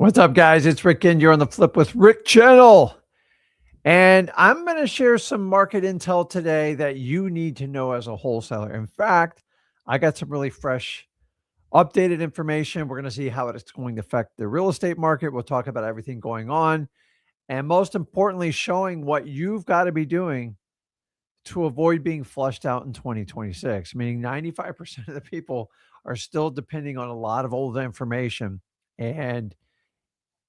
What's up, guys? It's Rick, and you're on the Flip with Rick channel. And I'm going to share some market intel today that you need to know as a wholesaler. In fact, I got some really fresh, updated information. We're going to see how it's going to affect the real estate market. We'll talk about everything going on. And most importantly, showing what you've got to be doing to avoid being flushed out in 2026, meaning 95% of the people are still depending on a lot of old information. And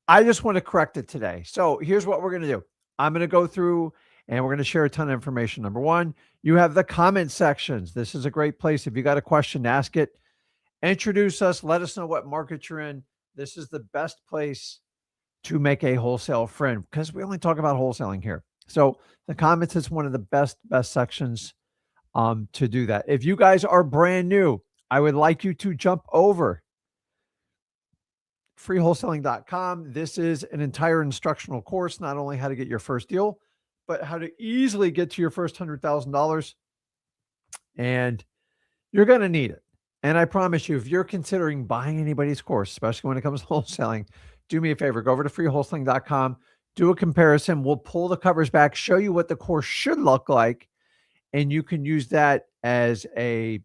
I just want to correct it today. So here's what we're going to do. I'm going to go through and we're going to share a ton of information. Number one, you have the comment sections. This is a great place. If you got a question, ask it. Introduce us. Let us know what market you're in. This is the best place to make a wholesale friend because we only talk about wholesaling here. So the comments is one of the best sections to do that. If you guys are brand new, I would like you to jump over freewholesaling.com. This is an entire instructional course, not only how to get your first deal, but how to easily get to your first $100,000. And you're going to need it. And I promise you, if you're considering buying anybody's course, especially when it comes to wholesaling, do me a favor, go over to freewholesaling.com, do a comparison. We'll pull the covers back, show you what the course should look like. And you can use that as a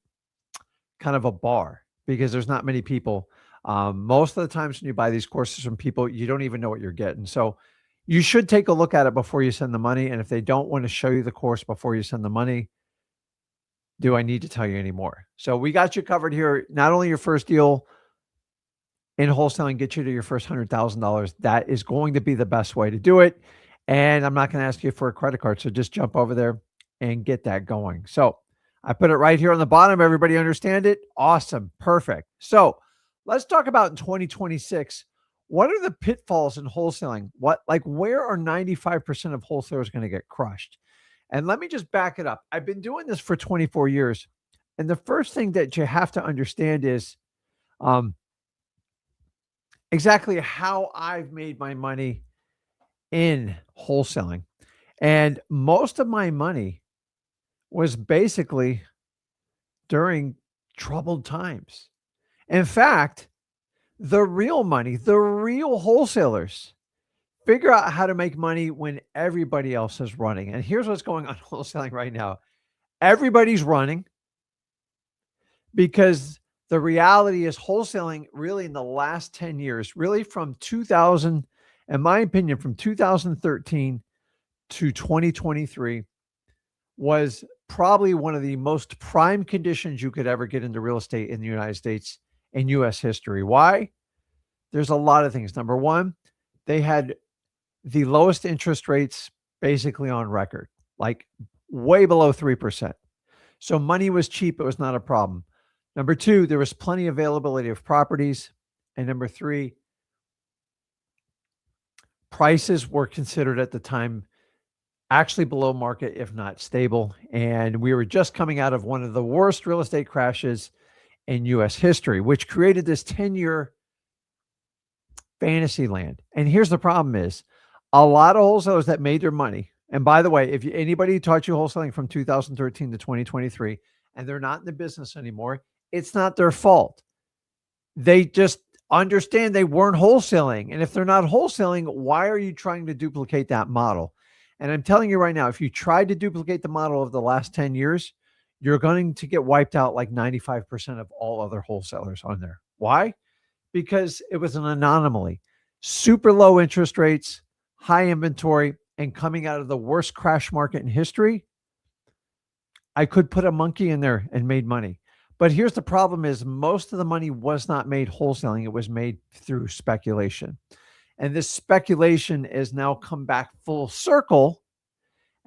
kind of a bar because there's not many people. Most of the times when you buy these courses from people, you don't even know what you're getting. So you should take a look at it before you send the money. And if they don't want to show you the course before you send the money, do I need to tell you anymore? So we got you covered here. Not only your first deal in wholesaling, get you to your first $100,000. That is going to be the best way to do it. And I'm not going to ask you for a credit card. So just jump over there and get that going. So I put it right here on the bottom. Everybody understand it? Awesome. Perfect. So let's talk about in 2026, what are the pitfalls in wholesaling? Where are 95% of wholesalers going to get crushed? And let me just back it up. I've been doing this for 24 years. And the first thing that you have to understand is exactly how I've made my money in wholesaling. And most of my money was basically during troubled times. In fact, the real money, the real wholesalers figure out how to make money when everybody else is running. And here's what's going on wholesaling right now. Everybody's running because the reality is wholesaling really in the last 10 years, really from 2000, in my opinion, from 2013 to 2023 was probably one of the most prime conditions you could ever get into real estate in the United States in U.S. history. Why? There's a lot of things. Number one, they had the lowest interest rates basically on record, like way below 3%. So money was cheap. It was not a problem. Number two, there was plenty of availability of properties. And number three, prices were considered at the time actually below market, if not stable. And we were just coming out of one of the worst real estate crashes in U.S. history, which created this 10-year fantasy land. And here's the problem is a lot of wholesalers that made their money. And by the way, if anybody taught you wholesaling from 2013 to 2023, and they're not in the business anymore, it's not their fault. They just understand they weren't wholesaling. And if they're not wholesaling, why are you trying to duplicate that model? And I'm telling you right now, if you try to duplicate the model of the last 10 years, you're going to get wiped out like 95% of all other wholesalers on there. Why? Because it was an anomaly. Super low interest rates, high inventory, and coming out of the worst crash market in history. I could put a monkey in there and made money. But here's the problem is most of the money was not made wholesaling. It was made through speculation. And this speculation is now come back full circle.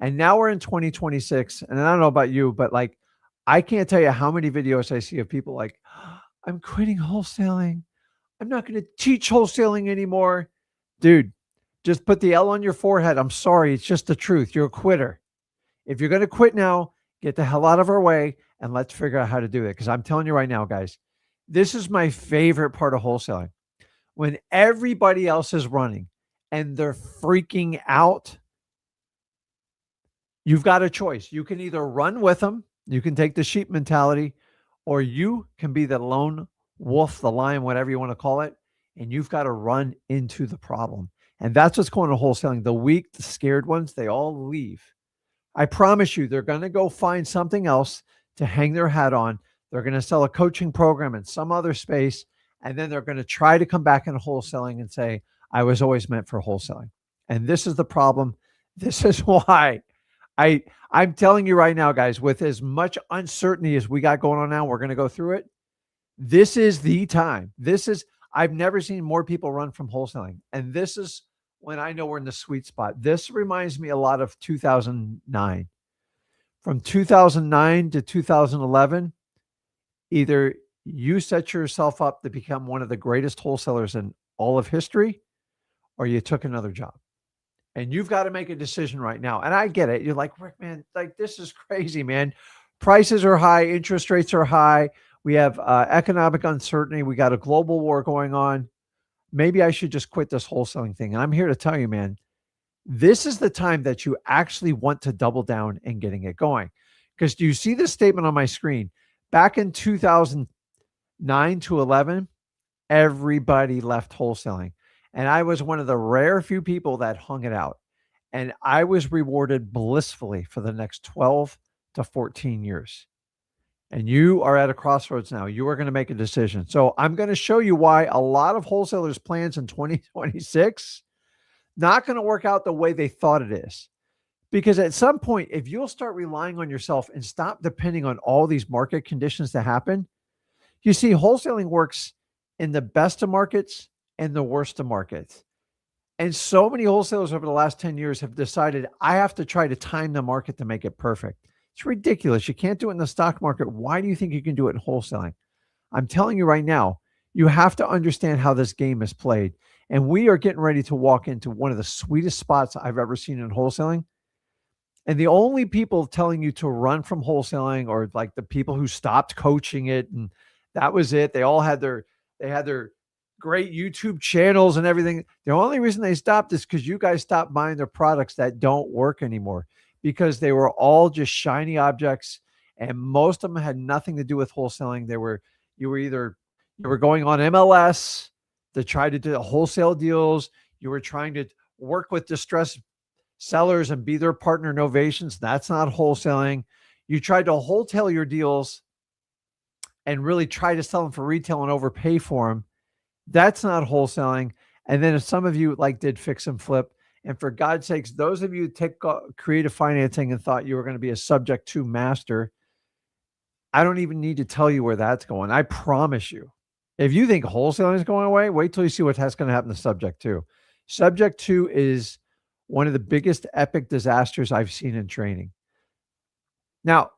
And now we're in 2026. And I don't know about you, but like, I can't tell you how many videos I see of people like, I'm quitting wholesaling. I'm not going to teach wholesaling anymore. Dude, just put the L on your forehead. I'm sorry. It's just the truth. You're a quitter. If you're going to quit now, get the hell out of our way and let's figure out how to do it. Because I'm telling you right now, guys, this is my favorite part of wholesaling. When everybody else is running and they're freaking out, you've got a choice. You can either run with them, you can take the sheep mentality, or you can be the lone wolf, the lion, whatever you want to call it, and you've got to run into the problem. And that's what's going on wholesaling. The weak, the scared ones, they all leave. I promise you, they're going to go find something else to hang their hat on. They're going to sell a coaching program in some other space, and then they're going to try to come back in wholesaling and say, I was always meant for wholesaling. And this is the problem. This is why I'm telling you right now, guys, with as much uncertainty as we got going on now, we're going to go through it. This is the time. I've never seen more people run from wholesaling. And this is when I know we're in the sweet spot. This reminds me a lot of 2009. From 2009 to 2011, either you set yourself up to become one of the greatest wholesalers in all of history, or you took another job. And you've got to make a decision right now. And I get it. You're like, Rick, man, like this is crazy, man. Prices are high. Interest rates are high. We have economic uncertainty. We got a global war going on. Maybe I should just quit this wholesaling thing. And I'm here to tell you, man, this is the time that you actually want to double down and getting it going. Because do you see this statement on my screen? Back in 2009 to 11, everybody left wholesaling. And I was one of the rare few people that hung it out. And I was rewarded blissfully for the next 12 to 14 years. And you are at a crossroads now. You are going to make a decision. So I'm going to show you why a lot of wholesalers' plans in 2026 not going to work out the way they thought it is. Because at some point, if you'll start relying on yourself and stop depending on all these market conditions to happen, you see, wholesaling works in the best of markets and the worst of markets. And so many wholesalers over the last 10 years have decided, I have to try to time the market to make it perfect. It's ridiculous. You can't do it in the stock market. Why do you think you can do it in wholesaling? I'm telling you right now, you have to understand how this game is played. And we are getting ready to walk into one of the sweetest spots I've ever seen in wholesaling. And the only people telling you to run from wholesaling are like the people who stopped coaching it, and that was it. They all had their great YouTube channels and everything. The only reason they stopped is because you guys stopped buying their products that don't work anymore, because they were all just shiny objects, and most of them had nothing to do with wholesaling. You were going on MLS to try to do wholesale deals. You were trying to work with distressed sellers and be their partner in novations. That's not wholesaling. You tried to wholesale your deals and really try to sell them for retail and overpay for them. That's not wholesaling. And then if some of you like did fix and flip, and for God's sakes, those of you who take creative financing and thought you were going to be a subject to master, I don't even need to tell you where that's going. I promise you. If you think wholesaling is going away, wait till you see what's going to happen to subject to. Subject to is one of the biggest epic disasters I've seen in training. Now,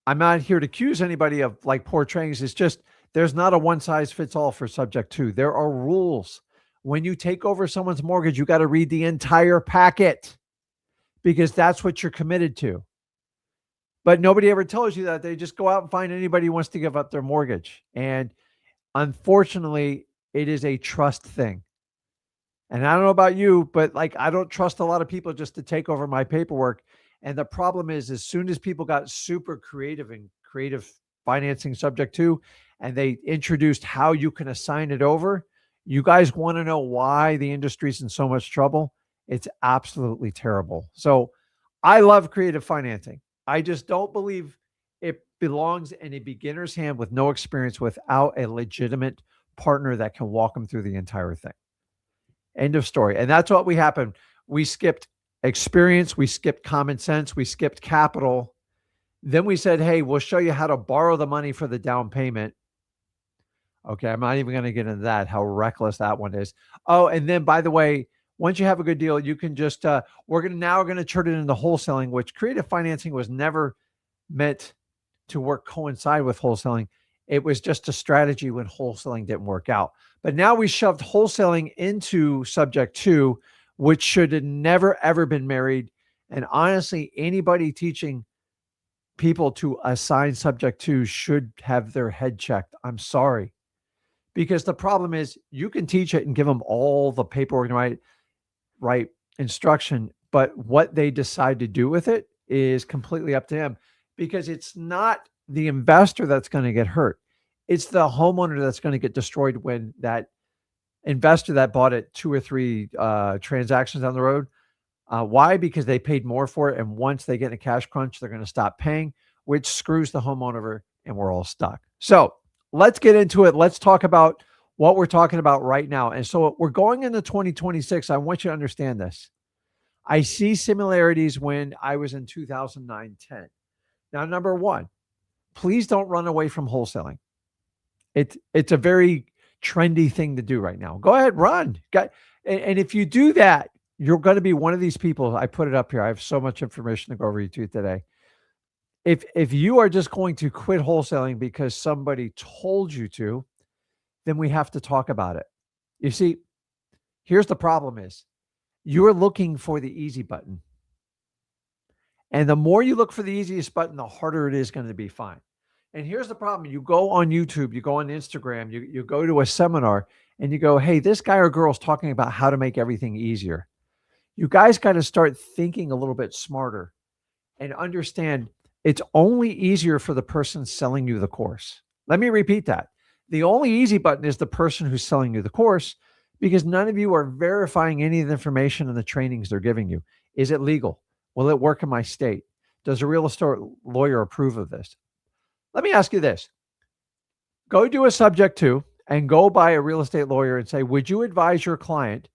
I'm not here to accuse anybody of like poor trainings. It's just there's not a one size fits all for subject to. There are rules. When you take over someone's mortgage, you got to read the entire packet, because that's what you're committed to. But nobody ever tells you that. They just go out and find anybody who wants to give up their mortgage. And unfortunately, it is a trust thing. And I don't know about you, but like, I don't trust a lot of people just to take over my paperwork. And the problem is, as soon as people got super creative and creative financing subject to, and they introduced how you can assign it over, you guys want to know why the industry's in so much trouble? It's absolutely terrible. So I love creative financing. I just don't believe it belongs in a beginner's hand with no experience without a legitimate partner that can walk them through the entire thing. End of story. And that's what happened. We skipped experience. We skipped common sense. We skipped capital. Then we said, hey, we'll show you how to borrow the money for the down payment. Okay, I'm not even going to get into that, how reckless that one is. Oh, and then, by the way, once you have a good deal, you can just, we're going to turn it into wholesaling, which creative financing was never meant to work coincide with wholesaling. It was just a strategy when wholesaling didn't work out. But now we shoved wholesaling into subject to, which should have never, ever been married. And honestly, anybody teaching people to assign subject to should have their head checked. I'm sorry. Because the problem is, you can teach it and give them all the paperwork and right instruction, but what they decide to do with it is completely up to them, because it's not the investor that's going to get hurt. It's the homeowner that's going to get destroyed when that investor that bought it 2 or 3 transactions down the road. Why? Because they paid more for it, and once they get in a cash crunch, they're going to stop paying, which screws the homeowner, and we're all stuck. So let's get into it. Let's talk about what we're talking about right now. And so we're going into 2026. I want you to understand this. I see similarities when I was in 2009, 10. Now, number one, please don't run away from wholesaling. It's a very trendy thing to do right now. Go ahead, run. And if you do that, you're going to be one of these people. I put it up here. I have so much information to go over you to today. If you are just going to quit wholesaling because somebody told you to, then we have to talk about it. You see, here's the problem is you're looking for the easy button. And the more you look for the easiest button, the harder it is going to be fine. And here's the problem. You go on YouTube, you go on Instagram, you go to a seminar and you go, hey, this guy or girl is talking about how to make everything easier. You guys got to start thinking a little bit smarter and understand it's only easier for the person selling you the course. Let me repeat that. The only easy button is the person who's selling you the course because none of you are verifying any of the information and the trainings they're giving you. Is it legal? Will it work in my state? Does a real estate lawyer approve of this? Let me ask you this. Go do a subject to and go by a real estate lawyer and say, would you advise your client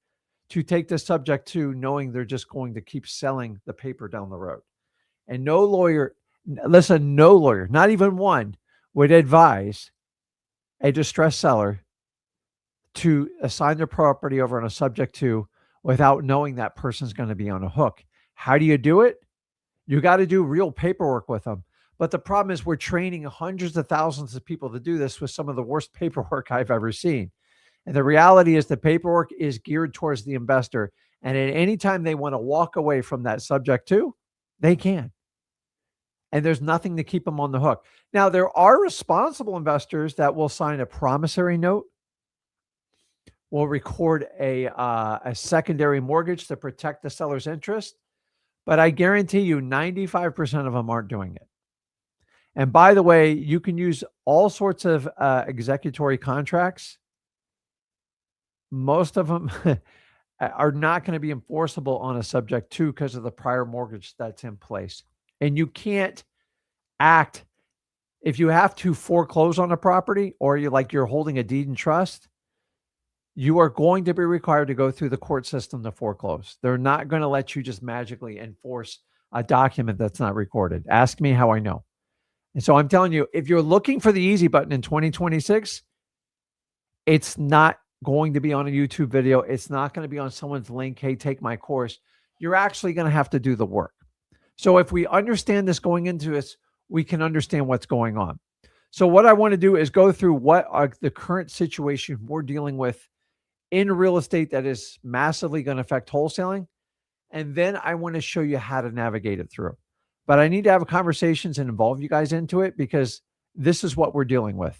to take this subject to knowing they're just going to keep selling the paper down the road? And no lawyer, listen, no lawyer, not even one, would advise a distressed seller to assign their property over on a subject to without knowing that person's going to be on a hook. How do you do it? You got to do real paperwork with them. But the problem is we're training hundreds of thousands of people to do this with some of the worst paperwork I've ever seen. And the reality is the paperwork is geared towards the investor. And at any time they want to walk away from that subject to, they can. And there's nothing to keep them on the hook. Now, there are responsible investors that will sign a promissory note, will record a secondary mortgage to protect the seller's interest. But I guarantee you 95% of them aren't doing it. And by the way, you can use all sorts of executory contracts. Most of them are not going to be enforceable on a subject to because of the prior mortgage that's in place. And you can't act if you have to foreclose on a property or you're holding a deed in trust. You are going to be required to go through the court system to foreclose. They're not going to let you just magically enforce a document that's not recorded. Ask me how I know. And so I'm telling you, if you're looking for the easy button in 2026, it's not going to be on a YouTube video. It's not going to be on someone's link. Hey, take my course. You're actually going to have to do the work. So if we understand this going into this, we can understand what's going on. So what I want to do is go through what are the current situation we're dealing with in real estate that is massively going to affect wholesaling. And then I want to show you how to navigate it through. But I need to have conversations and involve you guys into it because this is what we're dealing with.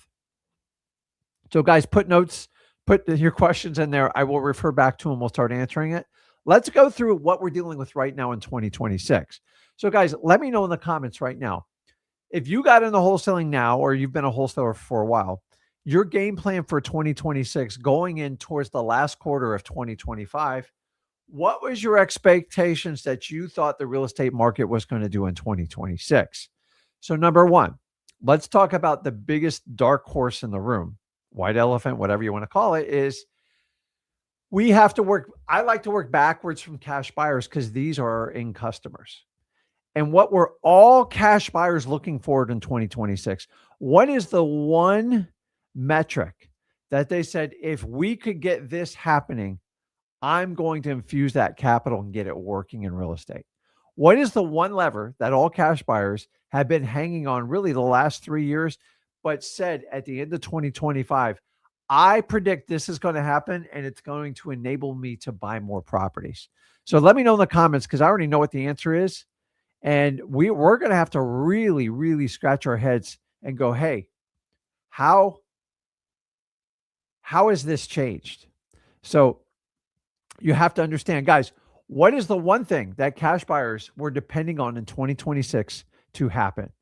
So guys, put notes, put your questions in there. I will refer back to them. We'll start answering it. Let's go through what we're dealing with right now in 2026. So guys, let me know in the comments right now. If you got into wholesaling now, or you've been a wholesaler for a while, your game plan for 2026 going in towards the last quarter of 2025, what was your expectations that you thought the real estate market was going to do in 2026? So number one, let's talk about the biggest dark horse in the room, white elephant, whatever you want to call it, is we have to work. I like to work backwards from cash buyers because these are our end customers. And what we're all cash buyers looking forward in 2026, what is the one metric that they said, if we could get this happening, I'm going to infuse that capital and get it working in real estate? What is the one lever that all cash buyers have been hanging on really the last 3 years, but said at the end of 2025, I predict this is going to happen and it's going to enable me to buy more properties? So let me know in the comments because I already know what the answer is. And we're going to have to really, really scratch our heads and go, hey, how has this changed? So you have to understand, guys, what is the one thing that cash buyers were depending on in 2026 to happen?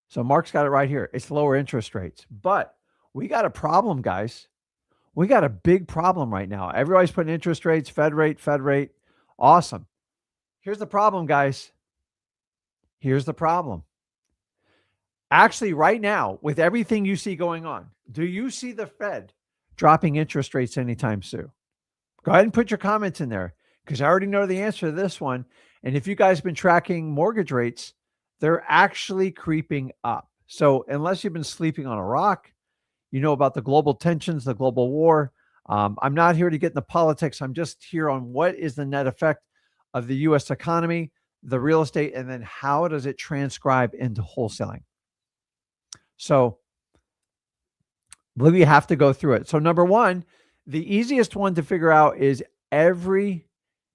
So Mark's got it right here. It's lower interest rates. But We got a problem, guys. We got a big problem right now. Everybody's putting interest rates, Fed rate, Fed rate. Awesome. Here's the problem, guys. Here's the problem. Actually, right now, with everything you see going on, do you see the Fed dropping interest rates anytime soon? Go ahead and put your comments in there because I already know the answer to this one. And if you guys have been tracking mortgage rates, they're actually creeping up. So unless you've been sleeping on a rock, you know about the global tensions, the global war. I'm not here to get into politics. I'm just here on what is the net effect of the U.S. economy, the real estate, and then how does it transcribe into wholesaling? So we have to go through it. So number one, the easiest one to figure out is every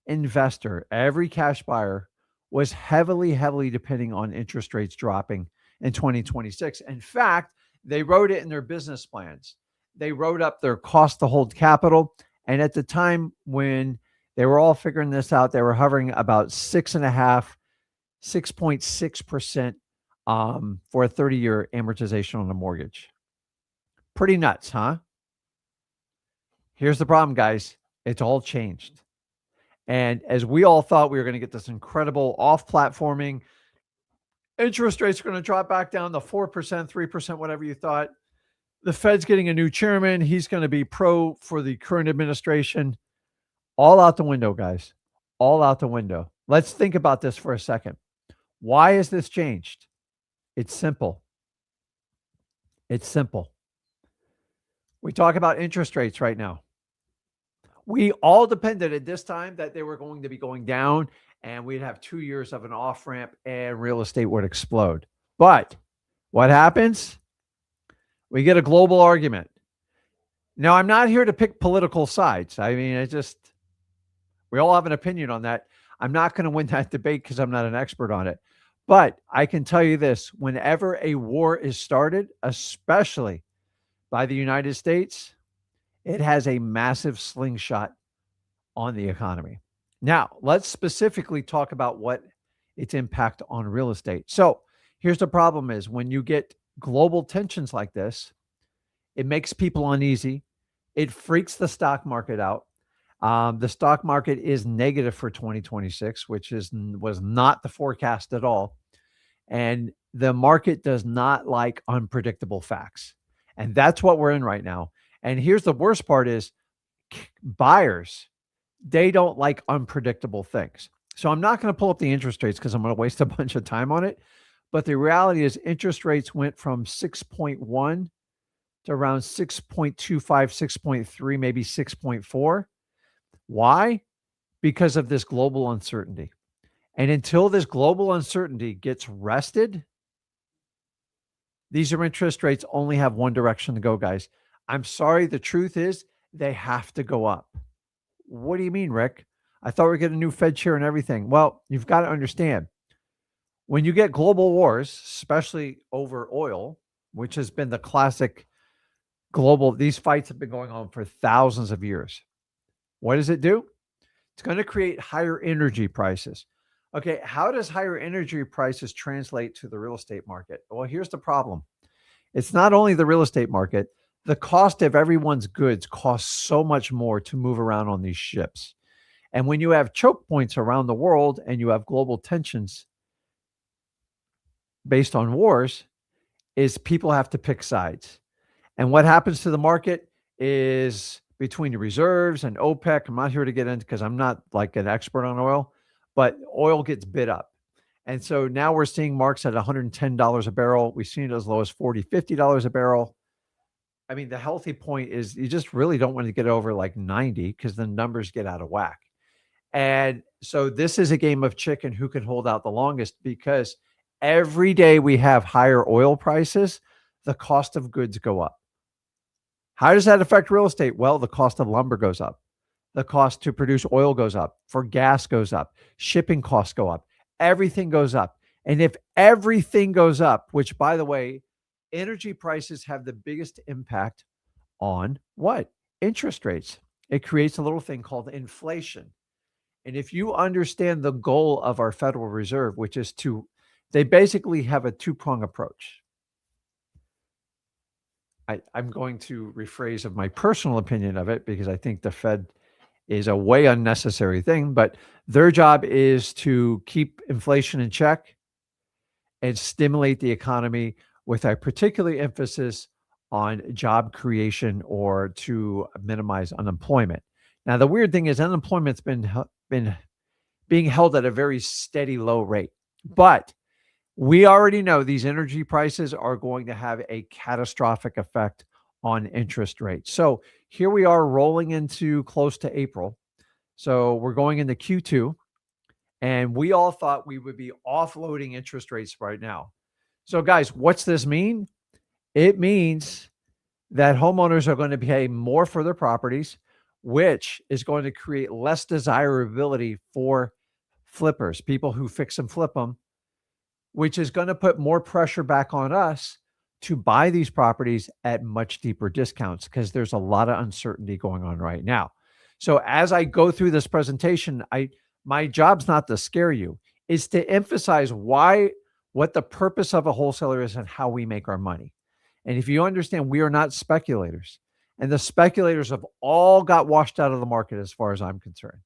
investor, every cash buyer was heavily depending on interest rates dropping in 2026. In fact, they wrote it in their business plans. They wrote up their cost to hold capital. And at the time when they were all figuring this out, they were hovering about 6.6% for a 30-year amortization on a mortgage. Pretty nuts, huh? Here's the problem, guys. It's all changed. And as we all thought we were going to get this incredible off-platforming, interest rates are going to drop back down to 4%, 3%, whatever you thought. The Fed's getting a new chairman. He's going to be pro for the current administration. All out the window, guys. All out the window. Let's think about this for a second. Why has this changed? It's simple. It's simple. We talk about interest rates right now. We all depended at this time that they were going to be going down and we'd have 2 years of an off ramp and real estate would explode. But what happens? We get a global argument. Now, I'm not here to pick political sides. I mean, we all have an opinion on that. I'm not going to win that debate because I'm not an expert on it. But I can tell you this, whenever a war is started, especially by the United States, it has a massive slingshot on the economy. Now, let's specifically talk about what its impact on real estate. So here's the problem is when you get global tensions like this, it makes people uneasy. It freaks the stock market out. The stock market is negative for 2026, which was not the forecast at all. And the market does not like unpredictable facts. And that's what we're in right now. And here's the worst part is buyers, they don't like unpredictable things. So I'm not going to pull up the interest rates because I'm going to waste a bunch of time on it. But the reality is interest rates went from 6.1 to around 6.25, 6.3, maybe 6.4. Why? Because of this global uncertainty. And until this global uncertainty gets rested, these are interest rates only have one direction to go, guys. I'm sorry. The truth is they have to go up. What do you mean, Rick? I thought we were getting a new Fed chair and everything. Well, you've got to understand when you get global wars, especially over oil, which has been the classic global, these fights have been going on for thousands of years. What does it do? It's going to create higher energy prices. Okay, how does higher energy prices translate to the real estate market? Well, here's the problem. It's not only the real estate market, the cost of everyone's goods costs so much more to move around on these ships. And when you have choke points around the world and you have global tensions based on wars, is people have to pick sides. And what happens to the market is between the reserves and OPEC, I'm not here to get into because I'm not like an expert on oil, but oil gets bid up. And so now we're seeing marks at $110 a barrel. We've seen it as low as $40, $50 a barrel. I mean, the healthy point is you just really don't want to get over like 90 because the numbers get out of whack. And so this is a game of chicken who can hold out the longest because every day we have higher oil prices, the cost of goods go up. How does that affect real estate? Well, the cost of lumber goes up. The cost to produce oil goes up. For gas goes up. Shipping costs go up. Everything goes up. And if everything goes up, which by the way, energy prices have the biggest impact on what? Interest rates. It creates a little thing called inflation. And if you understand the goal of our Federal Reserve, which is they basically have a two-prong approach. I'm going to rephrase of my personal opinion of it because I think the Fed is a way unnecessary thing, but their job is to keep inflation in check and stimulate the economy with a particular emphasis on job creation or to minimize unemployment. Now, the weird thing is unemployment's been being held at a very steady low rate, but we already know these energy prices are going to have a catastrophic effect on interest rates. So here we are rolling into close to April. So we're going into Q2, and we all thought we would be offloading interest rates right now. So, guys, what's this mean? It means that homeowners are going to pay more for their properties, which is going to create less desirability for flippers, people who fix and flip them, which is going to put more pressure back on us to buy these properties at much deeper discounts because there's a lot of uncertainty going on right now. So as I go through this presentation, my job's not to scare you, it's to emphasize what the purpose of a wholesaler is and how we make our money. And if you understand, we are not speculators, and the speculators have all got washed out of the market as far as I'm concerned.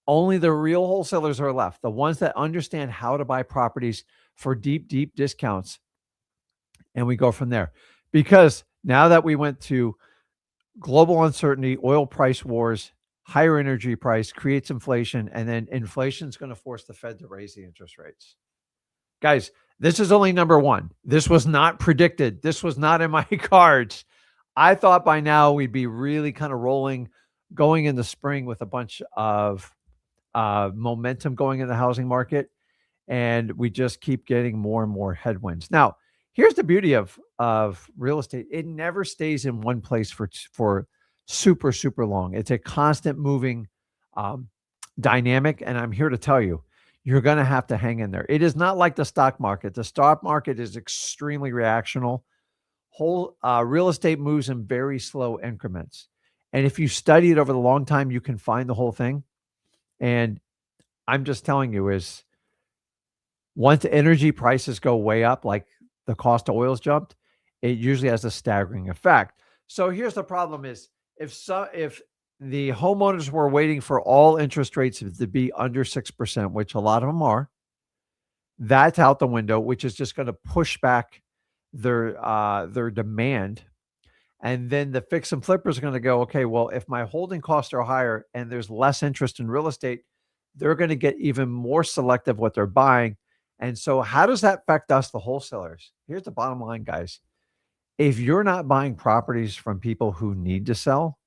Only the real wholesalers are left, the ones that understand how to buy properties for deep, deep discounts. And we go from there. Because now that we went to global uncertainty, oil price wars, higher energy price creates inflation, and then inflation is going to force the Fed to raise the interest rates. Guys, this is only number one. This was not predicted. This was not in my cards. I thought by now we'd be really kind of going in the spring with a bunch of momentum going in the housing market, and we just keep getting more and more headwinds. Now, here's the beauty of real estate: it never stays in one place for super long. It's a constant moving dynamic, and I'm here to tell you, you're going to have to hang in there. It is not like the stock market. The stock market is extremely reactional. Real estate moves in very slow increments, and if you study it over the long time, you can find the whole thing. And I'm just telling you, is once energy prices go way up, like the cost of oil's jumped, it usually has a staggering effect. So here's the problem: is if the homeowners were waiting for all interest rates to be under 6%, which a lot of them are, that's out the window, which is just going to push back their demand. And then the fix and flippers are going to go, okay, well, if my holding costs are higher and there's less interest in real estate, they're going to get even more selective what they're buying. And so how does that affect us, the wholesalers? Here's the bottom line, guys. If you're not buying properties from people who need to sell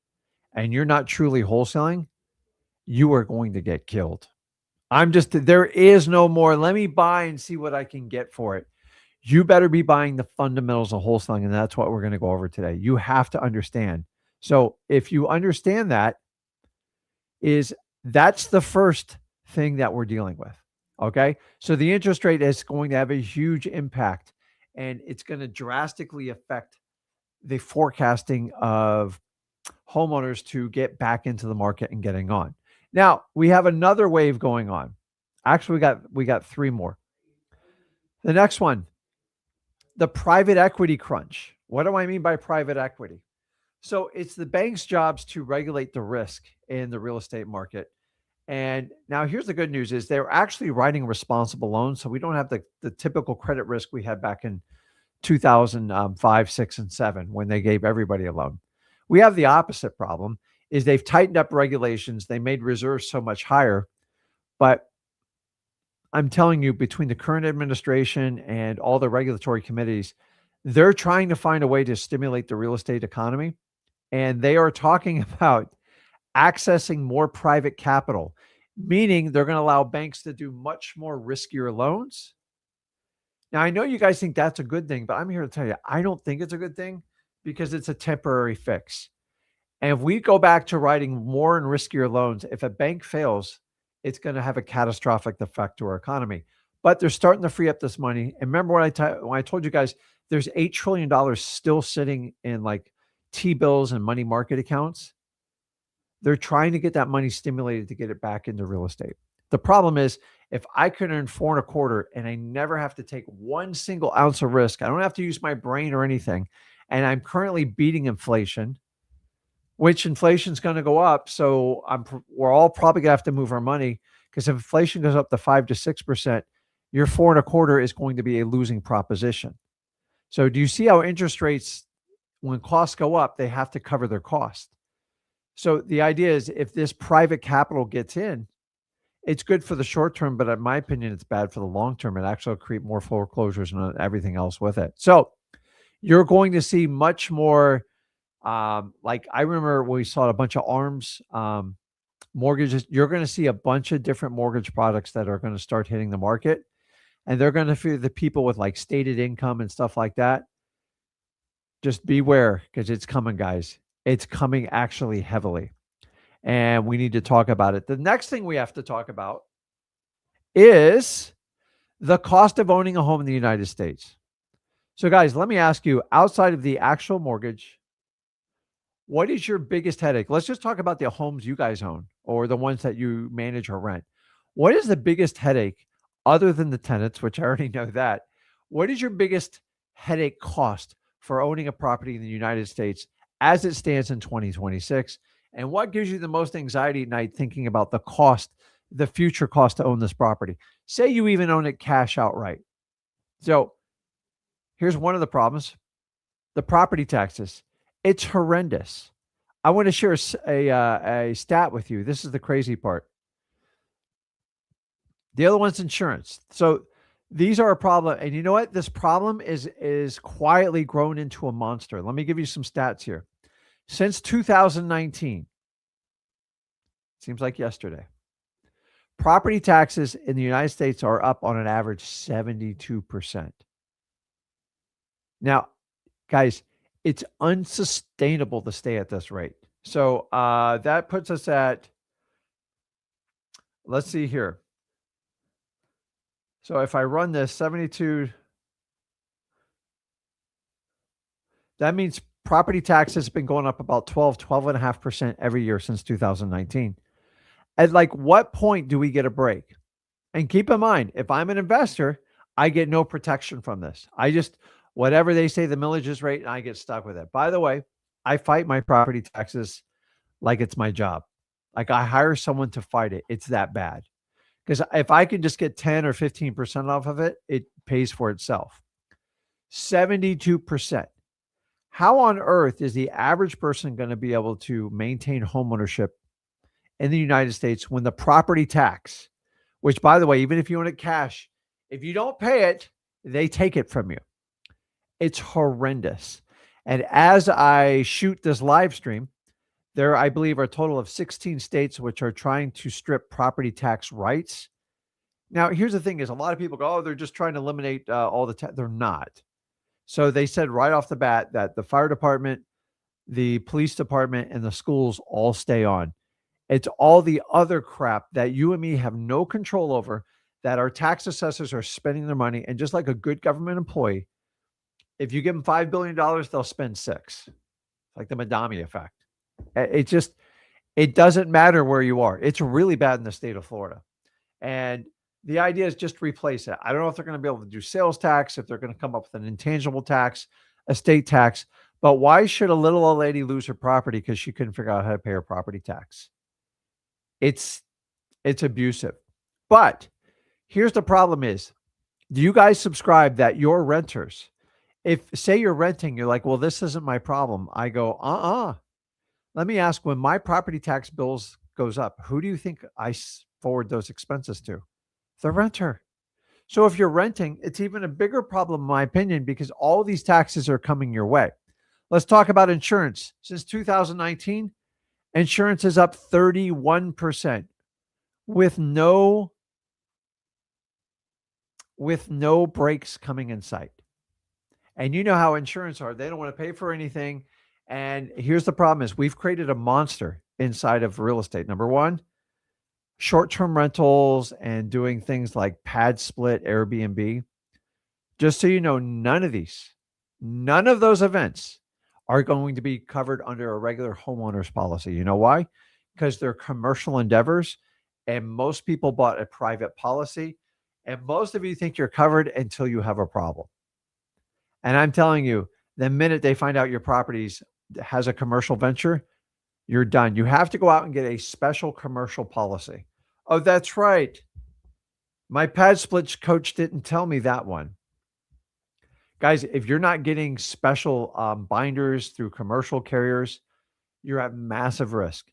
and you're not truly wholesaling, you are going to get killed. There is no more, let me buy and see what I can get for it. You better be buying the fundamentals of wholesaling, and that's what we're going to go over today. You have to understand. So if you understand that's the first thing that we're dealing with. Okay. So the interest rate is going to have a huge impact, and it's going to drastically affect the forecasting of homeowners to get back into the market and getting on. Now we have another wave going on. Actually, we got three more. The next one, the private equity crunch. What do I mean by private equity? So it's the bank's jobs to regulate the risk in the real estate market. And now here's the good news: is they're actually writing responsible loans. So we don't have the typical credit risk we had back in 2005, 6, and 7 when they gave everybody a loan. We have the opposite problem: is they've tightened up regulations. They made reserves so much higher. But I'm telling you, between the current administration and all the regulatory committees, they're trying to find a way to stimulate the real estate economy. And they are talking about accessing more private capital, meaning they're going to allow banks to do much more riskier loans. Now, I know you guys think that's a good thing, but I'm here to tell you, I don't think it's a good thing because it's a temporary fix. And if we go back to writing more and riskier loans, if a bank fails, it's going to have a catastrophic effect to our economy. But they're starting to free up this money. And remember when I told you guys, there's $8 trillion still sitting in like T-bills and money market accounts. They're trying to get that money stimulated to get it back into real estate. The problem is, if I can earn 4.25 and I never have to take one single ounce of risk, I don't have to use my brain or anything, and I'm currently beating inflation, which inflation's going to go up. So we're all probably going to have to move our money, because if inflation goes up to 5 to 6%, your 4.25 is going to be a losing proposition. So do you see how interest rates, when costs go up, they have to cover their cost? So the idea is, if this private capital gets in, it's good for the short term, but in my opinion, it's bad for the long term. It actually will create more foreclosures and everything else with it. So you're going to see much more. Like I remember when we saw a bunch of ARMs mortgages. You're going to see a bunch of different mortgage products that are going to start hitting the market, and they're going to fear the people with like stated income and stuff like that. Just beware, because it's coming, guys. It's coming actually heavily, and we need to talk about it. The next thing we have to talk about is the cost of owning a home in the United States. So guys, let me ask you, outside of the actual mortgage, what is your biggest headache? Let's just talk about the homes you guys own or the ones that you manage or rent. What is the biggest headache other than the tenants, which I already know that? What is your biggest headache cost for owning a property in the United States as it stands in 2026? And what gives you the most anxiety at night thinking about the cost, the future cost to own this property? Say you even own it cash outright. So here's one of the problems: the property taxes. It's horrendous. I want to share a stat with you. This is the crazy part. The other one's insurance. So these are a problem. And you know what? This problem is quietly grown into a monster. Let me give you some stats here. Since 2019, seems like yesterday, property taxes in the United States are up on an average 72%. Now, guys, it's unsustainable to stay at this rate. So that puts us at, let's see here. So if I run this 72, that means property taxes have been going up about 12.5% every year since 2019. At like what point do we get a break? And keep in mind, if I'm an investor, I get no protection from this. I just, whatever they say the millage is rate, and I get stuck with it. By the way, I fight my property taxes like it's my job. Like I hire someone to fight it. It's that bad. Because if I can just get 10 or 15% off of it, it pays for itself. 72%. How on earth is the average person going to be able to maintain homeownership in the United States when the property tax, which by the way, even if you own it cash, if you don't pay it, they take it from you. It's horrendous. And as I shoot this live stream, there, I believe, are a total of 16 states which are trying to strip property tax rights. Now, here's the thing is, a lot of people go, oh, they're just trying to eliminate all the tax. They're not. So they said right off the bat that the fire department, the police department, and the schools all stay on. It's all the other crap that you and me have no control over, that our tax assessors are spending their money. And just like a good government employee, if you give them $5 billion, they'll spend $6 billion. Like the Madami effect. It doesn't matter where you are. It's really bad in the state of Florida. And the idea is just replace it. I don't know if they're going to be able to do sales tax, if they're going to come up with an intangible tax, estate tax. But why should a little old lady lose her property because she couldn't figure out how to pay her property tax? It's abusive. But here's the problem is, do you guys subscribe that your renters, if say you're renting, you're like, well, this isn't my problem. I go, let me ask, when my property tax bills goes up, who do you think I forward those expenses to? The renter. So if you're renting, it's even a bigger problem, in my opinion, because all these taxes are coming your way. Let's talk about insurance. Since 2019, insurance is up 31% with no breaks coming in sight. And you know how insurance are. They don't want to pay for anything. And here's the problem is, we've created a monster inside of real estate. Number one, short-term rentals and doing things like pad split, Airbnb. Just so you know, none of those events are going to be covered under a regular homeowner's policy. You know why? Because they're commercial endeavors, and most people bought a private policy, and most of you think you're covered until you have a problem. And I'm telling you, The minute they find out your properties has a commercial venture, you're done. You have to go out and get a special commercial policy. Oh, that's right. My pad split coach didn't tell me that one. Guys, if you're not getting special binders through commercial carriers, you're at massive risk.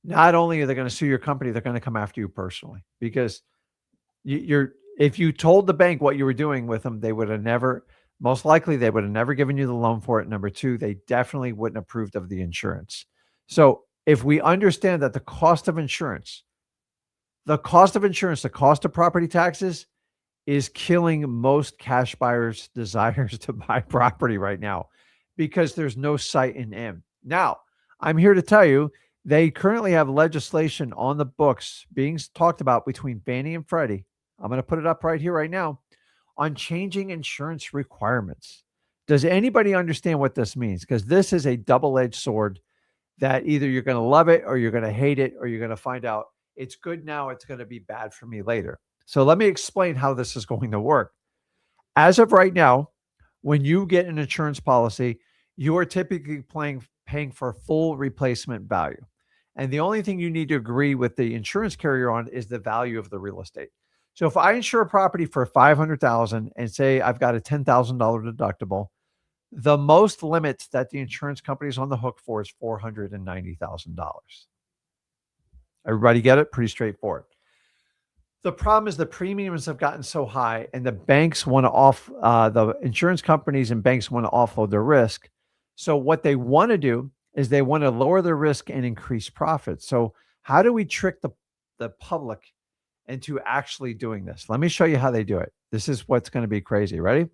Not only are they going to sue your company, they're going to come after you personally because you're if you told the bank what you were doing with them, they would have never, most likely, they would have never given you the loan for it. Number two, they definitely wouldn't have approved of the insurance. So if we understand that the cost of insurance, the cost of property taxes is killing most cash buyers' desires to buy property right now because there's no sight in end. Now, I'm here to tell you they currently have legislation on the books being talked about between Fannie and Freddie. I'm going to put it up right here, right now, on changing insurance requirements. Does anybody understand what this means? Because this is a double-edged sword that either you're going to love it or you're going to hate it, or you're going to find out it's good now, it's going to be bad for me later. So let me explain how this is going to work. As of right now, when you get an insurance policy, you are typically paying for full replacement value. And the only thing you need to agree with the insurance carrier on is the value of the real estate. So if I insure a property for $500,000 and say I've got a $10,000 deductible, the most limits that the insurance company is on the hook for is $490,000. Everybody get it? Pretty straightforward. The problem is the premiums have gotten so high, and the banks want to the insurance companies and banks want to offload their risk. So what they want to do is they want to lower their risk and increase profits. So how do we trick the public into actually doing this? Let me show you how they do it. This is what's going to be crazy. Ready?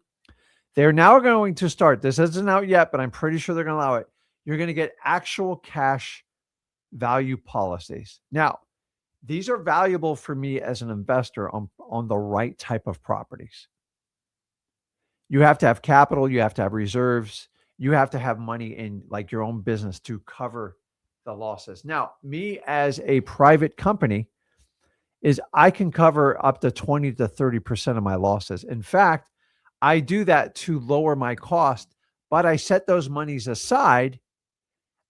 They're now going to start. This isn't out yet, but I'm pretty sure they're going to allow it. You're going to get actual cash value policies. Now, these are valuable for me as an investor on the right type of properties. You have to have capital. You have to have reserves. You have to have money in like your own business to cover the losses. Now, me as a private company is I can cover up to 20 to 30% of my losses. In fact, I do that to lower my cost, but I set those monies aside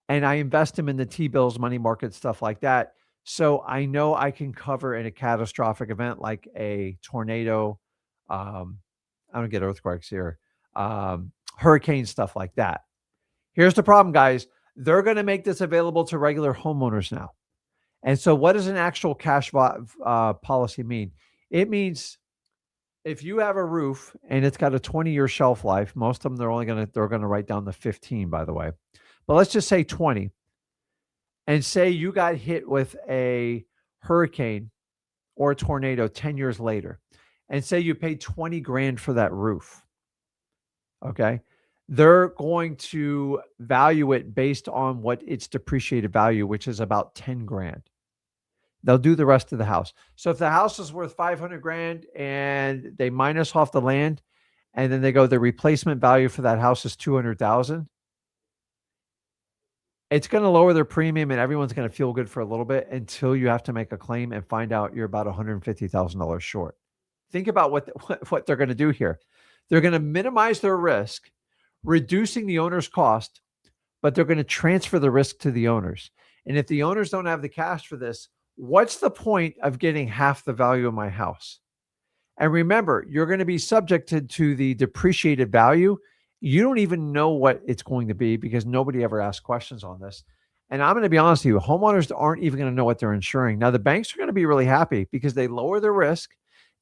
and I invest them in the T-bills, money market, stuff like that. So I know I can cover in a catastrophic event like a tornado. I don't get earthquakes here. Hurricane, stuff like that. Here's the problem, guys. They're going to make this available to regular homeowners now. And so what does an actual cash policy mean? It means if you have a roof and it's got a 20-year shelf life, most of them they're going to write down the 15, by the way. But let's just say 20. And say you got hit with a hurricane or a tornado 10 years later, and say you paid 20 grand for that roof. Okay. They're going to value it based on what its depreciated value, which is about 10 grand. They'll do the rest of the house. So if the house is worth 500 grand and they minus off the land, and then they go, the replacement value for that house is 200,000. It's going to lower their premium and everyone's going to feel good for a little bit until you have to make a claim and find out you're about $150,000 short. Think about what they're going to do here. They're going to minimize their risk, reducing the owner's cost, but they're going to transfer the risk to the owners. And if the owners don't have the cash for this, what's the point of getting half the value of my house? And remember, you're going to be subjected to the depreciated value. You don't even know what it's going to be because nobody ever asks questions on this. And I'm going to be honest with you, homeowners aren't even going to know what they're insuring. Now, the banks are going to be really happy because they lower the risk.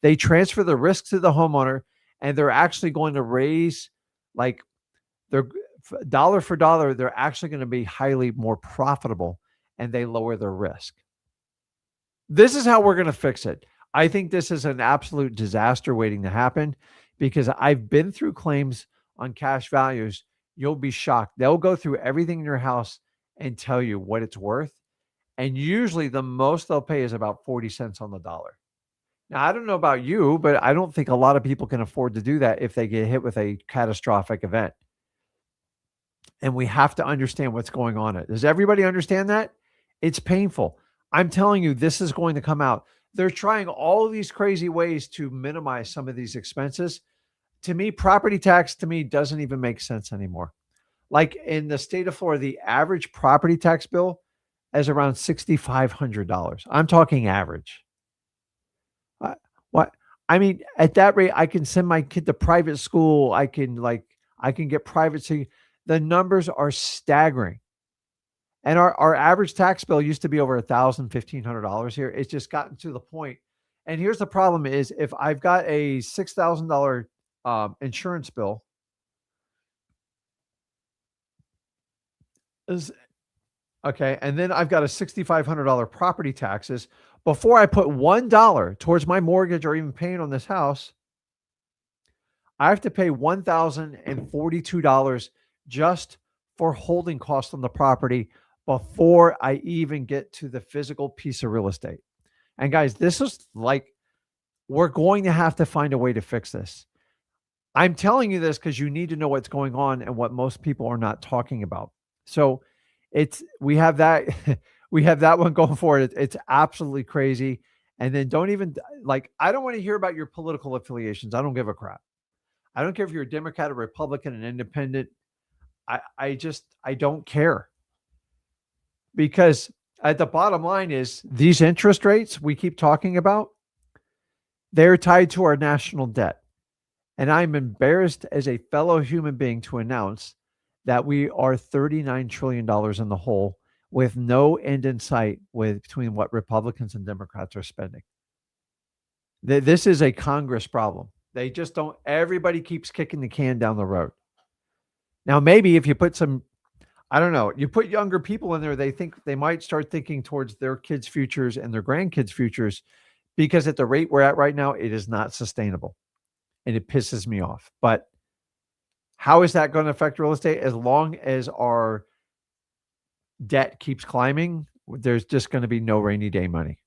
They transfer the risk to the homeowner, and they're actually going to raise, like, they're dollar for dollar, they're actually going to be highly more profitable, and they lower their risk. This is how we're going to fix it. I think this is an absolute disaster waiting to happen because I've been through claims on cash values. You'll be shocked. They'll go through everything in your house and tell you what it's worth. And usually the most they'll pay is about 40 cents on the dollar. Now, I don't know about you, but I don't think a lot of people can afford to do that if they get hit with a catastrophic event. And we have to understand what's going on. Does everybody understand that? It's painful. I'm telling you, this is going to come out. They're trying all these crazy ways to minimize some of these expenses. To me, property tax to me doesn't even make sense anymore. Like in the state of Florida, the average property tax bill is around $6,500. I'm talking average. Uh, What I mean, at that rate, I can send my kid to private school. I can get private. The numbers are staggering. And our average tax bill used to be over $1,000, $1,500 here. It's just gotten to the point. And here's the problem is if I've got a $6,000 insurance bill, is okay, and then I've got a $6,500 property taxes. Before I put $1 towards my mortgage or even paying on this house, I have to pay $1,042 just for holding costs on the property before I even get to the physical piece of real estate. And guys, this is like, we're going to have to find a way to fix this. I'm telling you this because you need to know what's going on and what most people are not talking about. So we have that we have that one going for it. It's absolutely crazy. And then don't even like, I don't want to hear about your political affiliations. I don't give a crap. I don't care if you're a Democrat, a Republican, an independent. I don't care, because at the bottom line is these interest rates we keep talking about, they're tied to our national debt. And I'm embarrassed as a fellow human being to announce that we are $39 trillion in the hole with no end in sight between what Republicans and Democrats are spending. This is a Congress problem. They just don't, everybody keeps kicking the can down the road. Now, maybe if you put some, I don't know, you put younger people in there, they might start thinking towards their kids' futures and their grandkids' futures, because at the rate we're at right now, it is not sustainable. And it pisses me off. But how is that going to affect real estate? As long as our debt keeps climbing, there's just going to be no rainy day money.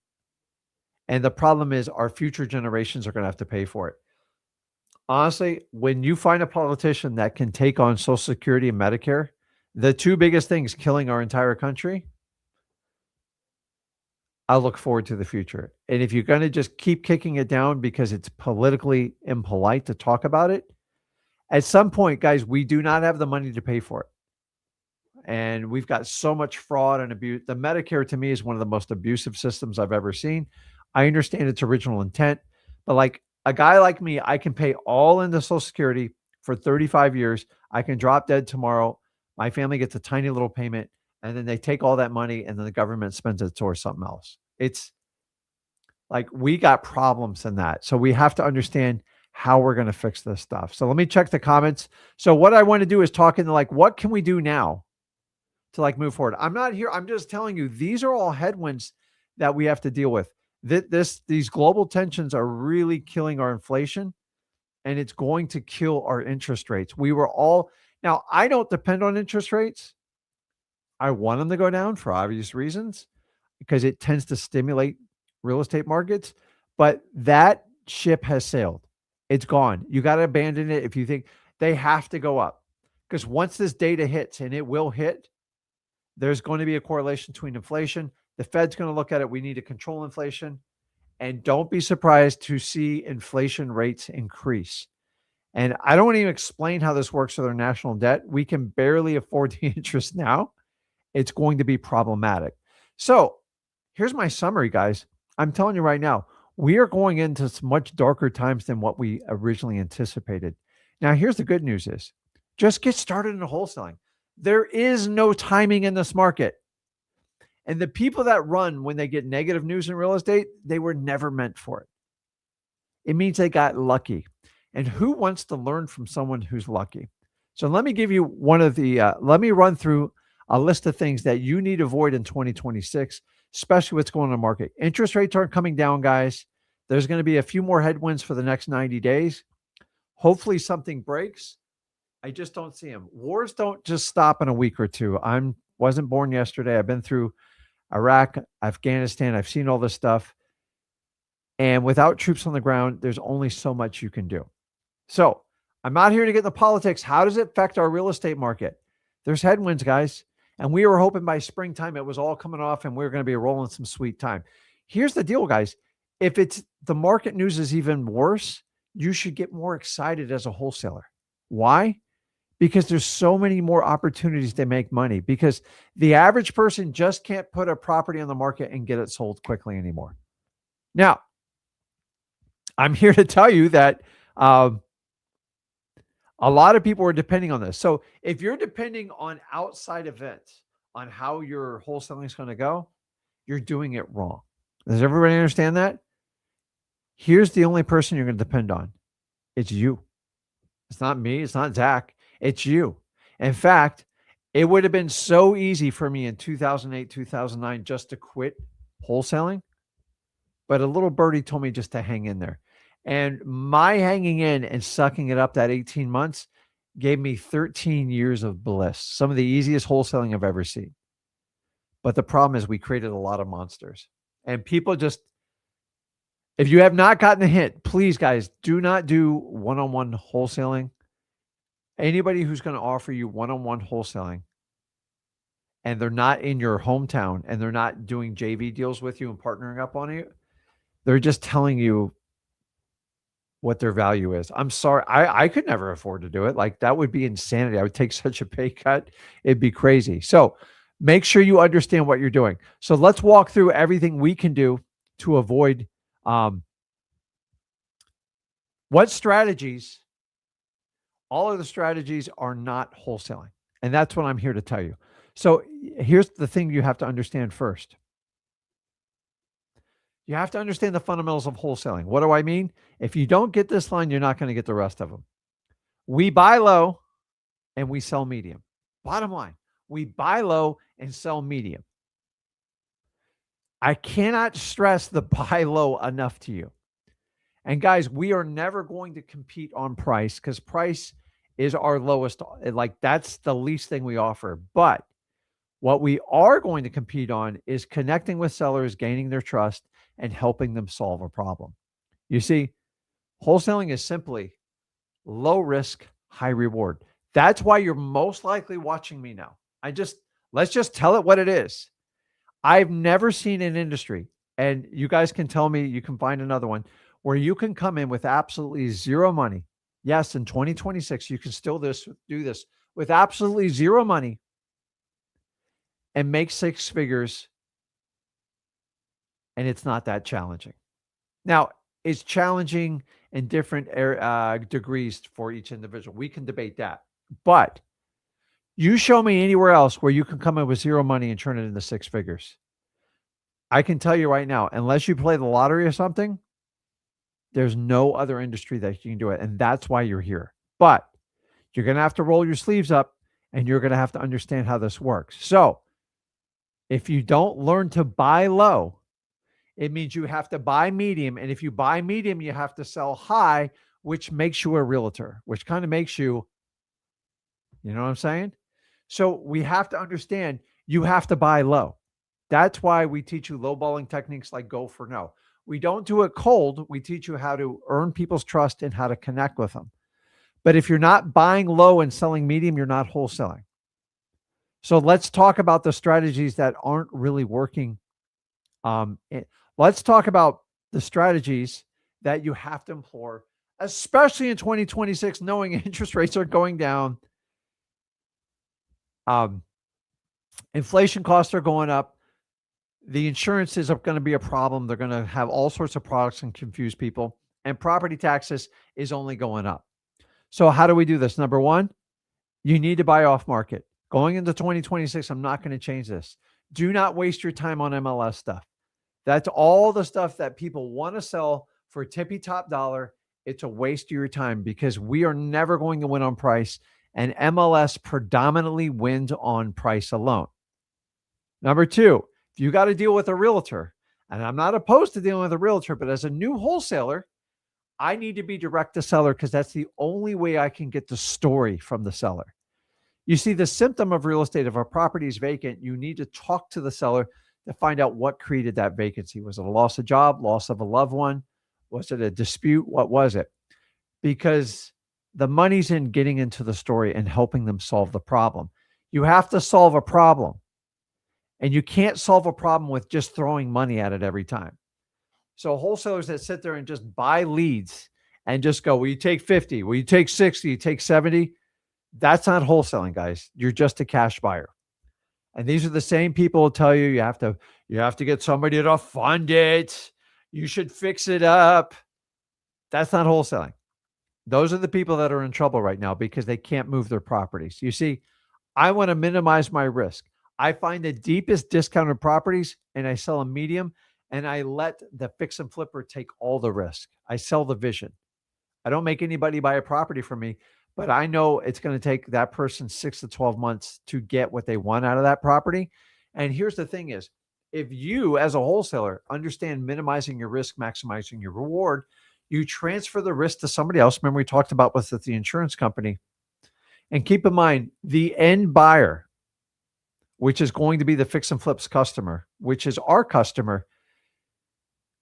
And the problem is our future generations are going to have to pay for it. Honestly, when you find a politician that can take on Social Security and Medicare, the two biggest things killing our entire country, I look forward to the future. And if you're going to just keep kicking it down because it's politically impolite to talk about it, at some point, guys, we do not have the money to pay for it. And we've got so much fraud and abuse. The Medicare, to me, is one of the most abusive systems I've ever seen. I understand its original intent, but like a guy like me, I can pay all into Social Security for 35 years. I can drop dead tomorrow. My family gets a tiny little payment, and then they take all that money and then the government spends it towards something else. It's like we got problems in that. So we have to understand how we're going to fix this stuff. So let me check the comments. So what I want to do is talk into like, what can we do now to like move forward? I'm not here. I'm just telling you, these are all headwinds that we have to deal with. These global tensions are really killing our inflation, and it's going to kill our interest rates. Now I don't depend on interest rates. I want them to go down for obvious reasons because it tends to stimulate real estate markets, but that ship has sailed. It's gone. You got to abandon it if you think they have to go up, because once this data hits, and it will hit, there's going to be a correlation between inflation. The Fed's going to look at it. We need to control inflation, and don't be surprised to see inflation rates increase. And I don't want to even explain how this works with our national debt. We can barely afford the interest now. It's going to be problematic. So here's my summary, guys. I'm telling you right now, we are going into some much darker times than what we originally anticipated. Now, here's the good news is just get started in wholesaling. There is no timing in this market. And the people that run when they get negative news in real estate, they were never meant for it. It means they got lucky. And who wants to learn from someone who's lucky? So let me give you let me run through a list of things that you need to avoid in 2026, especially what's going on in the market. Interest rates aren't coming down, guys. There's going to be a few more headwinds for the next 90 days. Hopefully something breaks. I just don't see them. Wars don't just stop in a week or two. Wasn't born yesterday. I've been through Iraq, Afghanistan. I've seen all this stuff. And without troops on the ground, there's only so much you can do. So I'm not here to get into politics. How does it affect our real estate market? There's headwinds, guys. And we were hoping by springtime it was all coming off and we were going to be rolling some sweet time. Here's the deal, guys. If the market news is even worse, you should get more excited as a wholesaler. Why? because there's so many more opportunities to make money, because the average person just can't put a property on the market and get it sold quickly anymore. Now, I'm here to tell you that um, a lot of people are depending on this. So if you're depending on outside events on how your wholesaling is going to go, you're doing it wrong. Does everybody understand that? Here's the only person you're going to depend on. It's you. It's not me. It's not Zach. It's you. In fact, it would have been so easy for me in 2008, 2009 just to quit wholesaling. But a little birdie told me just to hang in there. And my hanging in and sucking it up that 18 months gave me 13 years of bliss. Some of the easiest wholesaling I've ever seen. But the problem is we created a lot of monsters. And people just, if you have not gotten the hint, please, guys, do not do one-on-one wholesaling. Anybody who's going to offer you one-on-one wholesaling and they're not in your hometown and they're not doing JV deals with you and partnering up on it, they're just telling you what their value is. I'm sorry. I could never afford to do it. Like, that would be insanity. I would take such a pay cut. It'd be crazy. So make sure you understand what you're doing. So let's walk through everything we can do to avoid what strategies. All of the strategies are not wholesaling. And that's what I'm here to tell you. So here's the thing you have to understand first. You have to understand the fundamentals of wholesaling. What do I mean? If you don't get this line, you're not going to get the rest of them. We buy low and we sell medium. Bottom line, we buy low and sell medium. I cannot stress the buy low enough to you. And guys, we are never going to compete on price because price is our lowest. Like, that's the least thing we offer. But what we are going to compete on is connecting with sellers, gaining their trust, and helping them solve a problem. You see, wholesaling is simply low risk, high reward. That's why you're most likely watching me now. Let's just tell it what it is. I've never seen an industry, and you guys can tell me, you can find another one, where you can come in with absolutely zero money. Yes, in 2026, you can still do this with absolutely zero money and make six figures. And it's not that challenging. Now, it's challenging in different degrees for each individual. We can debate that. But you show me anywhere else where you can come in with zero money and turn it into six figures. I can tell you right now, unless you play the lottery or something, there's no other industry that you can do it. And that's why you're here. But you're going to have to roll your sleeves up and you're going to have to understand how this works. So if you don't learn to buy low, it means you have to buy medium. And if you buy medium, you have to sell high, which makes you a realtor, which kind of makes you, you know what I'm saying? So we have to understand you have to buy low. That's why we teach you lowballing techniques like go for no. We don't do it cold. We teach you how to earn people's trust and how to connect with them. But if you're not buying low and selling medium, you're not wholesaling. So let's talk about the strategies that aren't really working. Let's talk about the strategies that you have to employ, especially in 2026, knowing interest rates are going down. Inflation costs are going up. The insurances are going to be a problem. They're going to have all sorts of products and confuse people. And property taxes is only going up. So how do we do this? Number one, you need to buy off market. Going into 2026, I'm not going to change this. Do not waste your time on MLS stuff. That's all the stuff that people want to sell for tippy top dollar. It's a waste of your time because we are never going to win on price. And MLS predominantly wins on price alone. Number two, if you got to deal with a realtor, and I'm not opposed to dealing with a realtor, but as a new wholesaler, I need to be direct to seller because that's the only way I can get the story from the seller. You see, the symptom of real estate, if a property is vacant, you need to talk to the seller to find out what created that vacancy. Was it a loss of job, loss of a loved one? Was it a dispute? What was it? Because the money's in getting into the story and helping them solve the problem. You have to solve a problem. And you can't solve a problem with just throwing money at it every time. So wholesalers that sit there and just buy leads and just go, well, you take 50, well, you take 60, you take 70. That's not wholesaling, guys. You're just a cash buyer. And these are the same people who tell you you have to get somebody to fund it. You should fix it up. That's not wholesaling. Those are the people that are in trouble right now because they can't move their properties. You see, I want to minimize my risk. I find the deepest discounted properties and I sell a medium, and I let the fix and flipper take all the risk. I sell the vision. I don't make anybody buy a property from me, but I know it's going to take that person 6 to 12 months to get what they want out of that property. And here's the thing is, if you as a wholesaler understand minimizing your risk, maximizing your reward, you transfer the risk to somebody else. Remember we talked about with the insurance company. And keep in mind, the end buyer, which is going to be the fix and flips customer, which is our customer,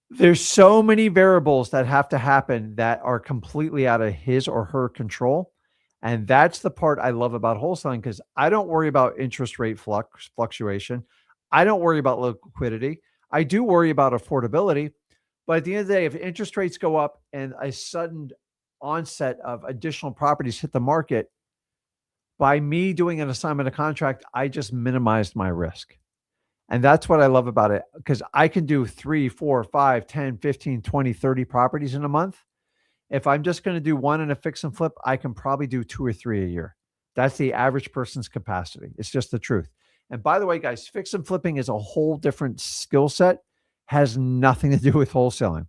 there's so many variables that have to happen that are completely out of his or her control. And that's the part I love about wholesaling, because I don't worry about interest rate fluctuation. I don't worry about liquidity. I do worry about affordability. But at the end of the day, if interest rates go up and a sudden onset of additional properties hit the market, by me doing an assignment of contract, I just minimized my risk. And that's what I love about it, because I can do 3, 4, 5, 10, 15, 20, 30 properties in a month. If I'm just going to do one in a fix and flip, I can probably do 2 or 3 a year. That's the average person's capacity. It's just the truth. And by the way, guys, fix and flipping is a whole different skill set, has nothing to do with wholesaling.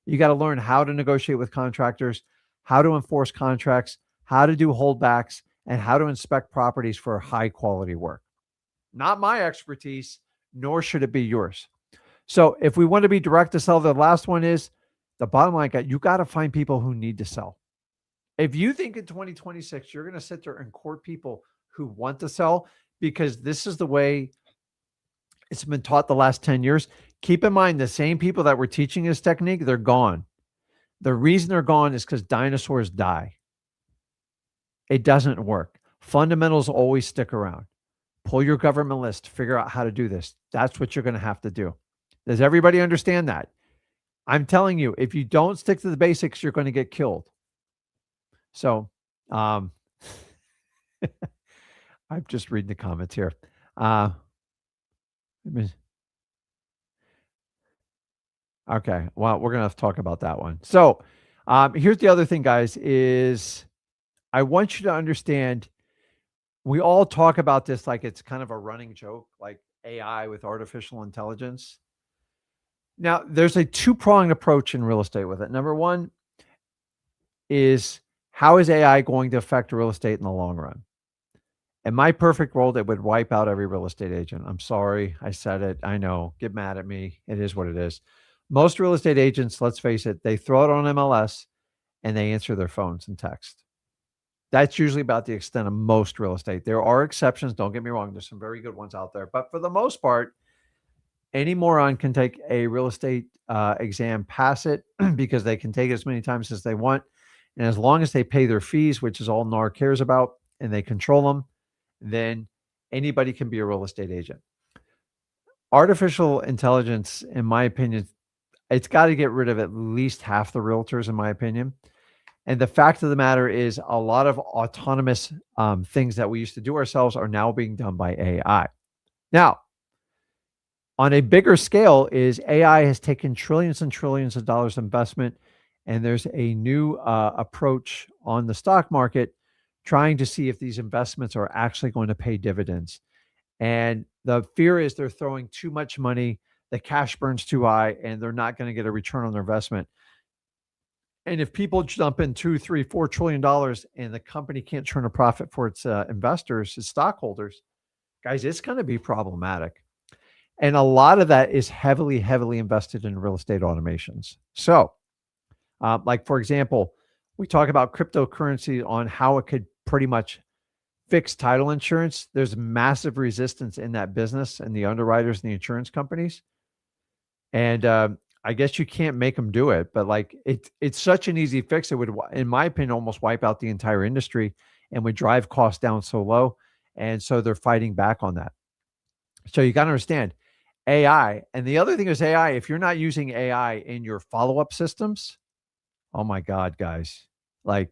You got to learn how to negotiate with contractors, how to enforce contracts, how to do holdbacks, and how to inspect properties for high quality work. Not my expertise, nor should it be yours. So if we want to be direct to sell, the last one is the bottom line, you got to find people who need to sell. If you think in 2026, you're going to sit there and court people who want to sell because this is the way it's been taught the last 10 years, keep in mind the same people that were teaching this technique, they're gone. The reason they're gone is because dinosaurs die. It doesn't work. Fundamentals always stick around. Pull your government list, figure out how to do this. That's what you're going to have to do. Does everybody understand that? I'm telling you, if you don't stick to the basics, you're going to get killed. So, I'm just reading the comments here. Okay. Well, we're going to have to talk about that one. So, here's the other thing, guys, is I want you to understand, we all talk about this like it's kind of a running joke, like AI with artificial intelligence. Now, there's a two-pronged approach in real estate with it. Number one is, how is AI going to affect real estate in the long run? In my perfect world, it would wipe out every real estate agent. I'm sorry, I said it. I know. Get mad at me. It is what it is. Most real estate agents, let's face it, they throw it on MLS and they answer their phones and text. That's usually about the extent of most real estate. There are exceptions. Don't get me wrong. There's some very good ones out there. But for the most part, any moron can take a real estate exam, pass it, because they can take it as many times as they want. And as long as they pay their fees, which is all NAR cares about, and they control them, then anybody can be a real estate agent. Artificial intelligence, in my opinion, it's got to get rid of at least half the realtors, in my opinion. And the fact of the matter is, a lot of autonomous things that we used to do ourselves are now being done by AI. Now, on a bigger scale, is AI has taken trillions and trillions of dollars investment, and there's a new approach on the stock market trying to see if these investments are actually going to pay dividends. And the fear is they're throwing too much money, the cash burn's too high, and they're not going to get a return on their investment. And if people jump in $2, $3, $4 trillion and the company can't turn a profit for its investors, its stockholders, guys, it's going to be problematic. And a lot of that is heavily, heavily invested in real estate automations. So, like, for example, we talk about cryptocurrency on how it could pretty much fix title insurance. There's massive resistance in that business and the underwriters and the insurance companies. And I guess you can't make them do it, but like it's such an easy fix. It would, in my opinion, almost wipe out the entire industry and would drive costs down so low. And so they're fighting back on that. So you got to understand AI. And the other thing is AI, if you're not using AI in your follow-up systems, oh my God, guys, like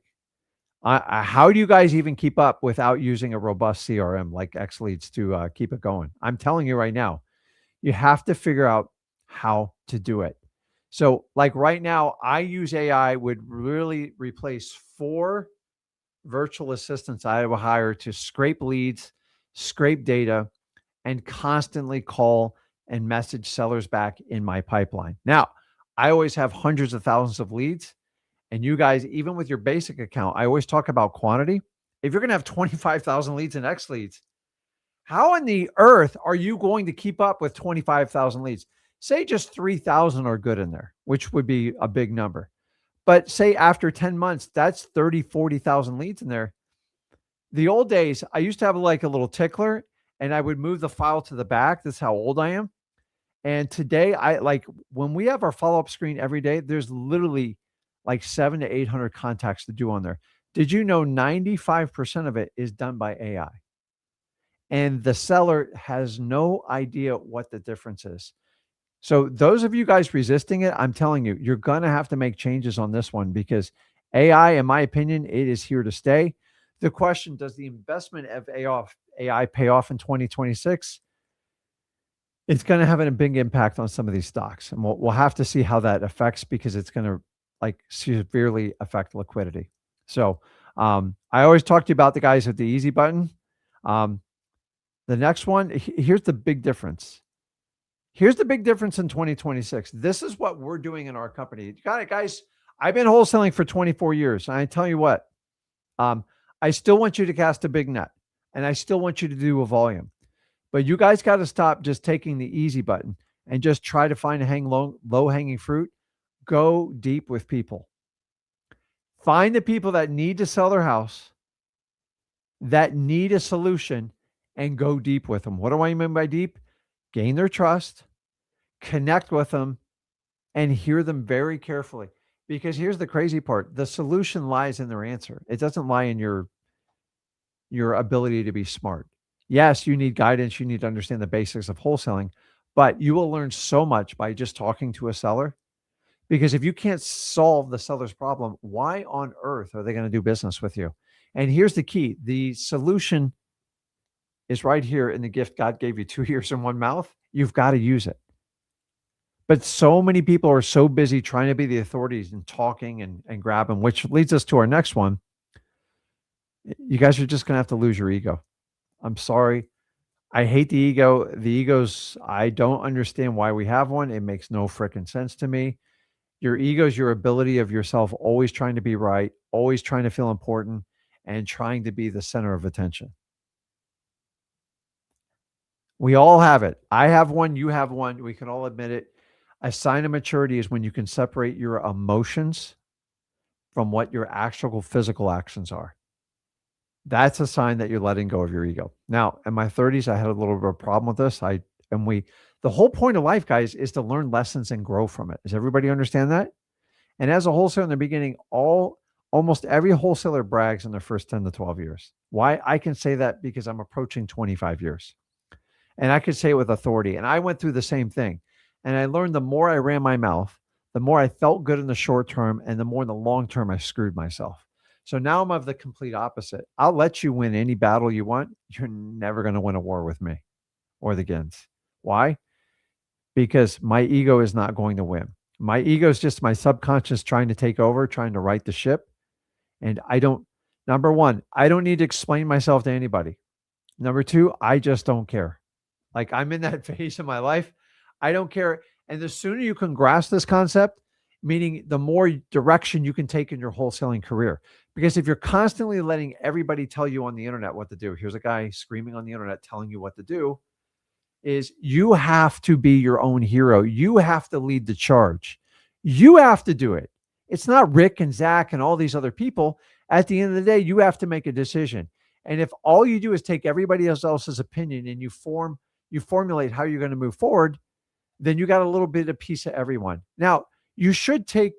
How do you guys even keep up without using a robust CRM like XLeads to keep it going? I'm telling you right now, you have to figure out how to do it. So, like right now, I use AI would really replace 4 virtual assistants I will hire to scrape leads, scrape data, and constantly call and message sellers back in my pipeline. Now, I always have hundreds of thousands of leads. And you guys, even with your basic account, I always talk about quantity. If you're going to have 25,000 leads in X leads, how in the earth are you going to keep up with 25,000 leads? Say just 3,000 are good in there, which would be a big number. But say after 10 months, that's 30, 40,000 leads in there. The old days, I used to have like a little tickler and I would move the file to the back. That's how old I am. And today, I like when we have our follow-up screen every day, there's literally like 700 to 800 contacts to do on there. Did you know 95% of it is done by AI? And the seller has no idea what the difference is. So those of you guys resisting it, I'm telling you, you're going to have to make changes on this one because AI, in my opinion, it is here to stay. The question, does the investment of AI pay off in 2026? It's going to have a big impact on some of these stocks. And we'll have to see how that affects because it's going to like severely affect liquidity. So I always talk to you about the guys with the easy button. The next one, here's the big difference. Here's the big difference in 2026. This is what we're doing in our company. Got it, guys. I've been wholesaling for 24 years. And I tell you what, I still want you to cast a big net and I still want you to do a volume. But you guys got to stop just taking the easy button and just try to find a low hanging fruit. Go deep with people. Find the people that need to sell their house, that need a solution, and go deep with them. What do I mean by deep? Gain their trust, connect with them, and hear them very carefully. Because here's the crazy part. The solution lies in their answer. It doesn't lie in your ability to be smart. Yes, you need guidance. You need to understand the basics of wholesaling, but you will learn so much by just talking to a seller. Because if you can't solve the seller's problem, why on earth are they going to do business with you? And here's the key. The solution is right here in the gift God gave you, 2 ears and 1 mouth. You've got to use it. But so many people are so busy trying to be the authorities and talking and grabbing, which leads us to our next one. You guys are just going to have to lose your ego. I'm sorry. I hate the ego. The ego's, I don't understand why we have one. It makes no freaking sense to me. Your ego is your ability of yourself always trying to be right, always trying to feel important, and trying to be the center of attention. We all have it. I have one. You have one. We can all admit it. A sign of maturity is when you can separate your emotions from what your actual physical actions are. That's a sign that you're letting go of your ego. Now, in my 30s, I had a little bit of a problem with this. The whole point of life, guys, is to learn lessons and grow from it. Does everybody understand that? And as a wholesaler in the beginning, almost every wholesaler brags in their first 10 to 12 years. Why? I can say that because I'm approaching 25 years. And I could say it with authority. And I went through the same thing. And I learned the more I ran my mouth, the more I felt good in the short term, and the more in the long term I screwed myself. So now I'm of the complete opposite. I'll let you win any battle you want. You're never going to win a war with me or the Gins. Why? Because my ego is not going to win. My ego is just my subconscious trying to take over, trying to right the ship. And number one, I don't need to explain myself to anybody. Number two, I just don't care. Like I'm in that phase of my life. I don't care. And the sooner you can grasp this concept, meaning the more direction you can take in your wholesaling career. Because if you're constantly letting everybody tell you on the internet what to do, here's a guy screaming on the internet telling you what to do, is you have to be your own hero. You have to lead the charge. You have to do it. It's not Rick and Zach and all these other people. At the end of the day, you have to make a decision. And if all you do is take everybody else's opinion and you formulate how you're going to move forward, then you got a little bit of piece of everyone. Now, you should take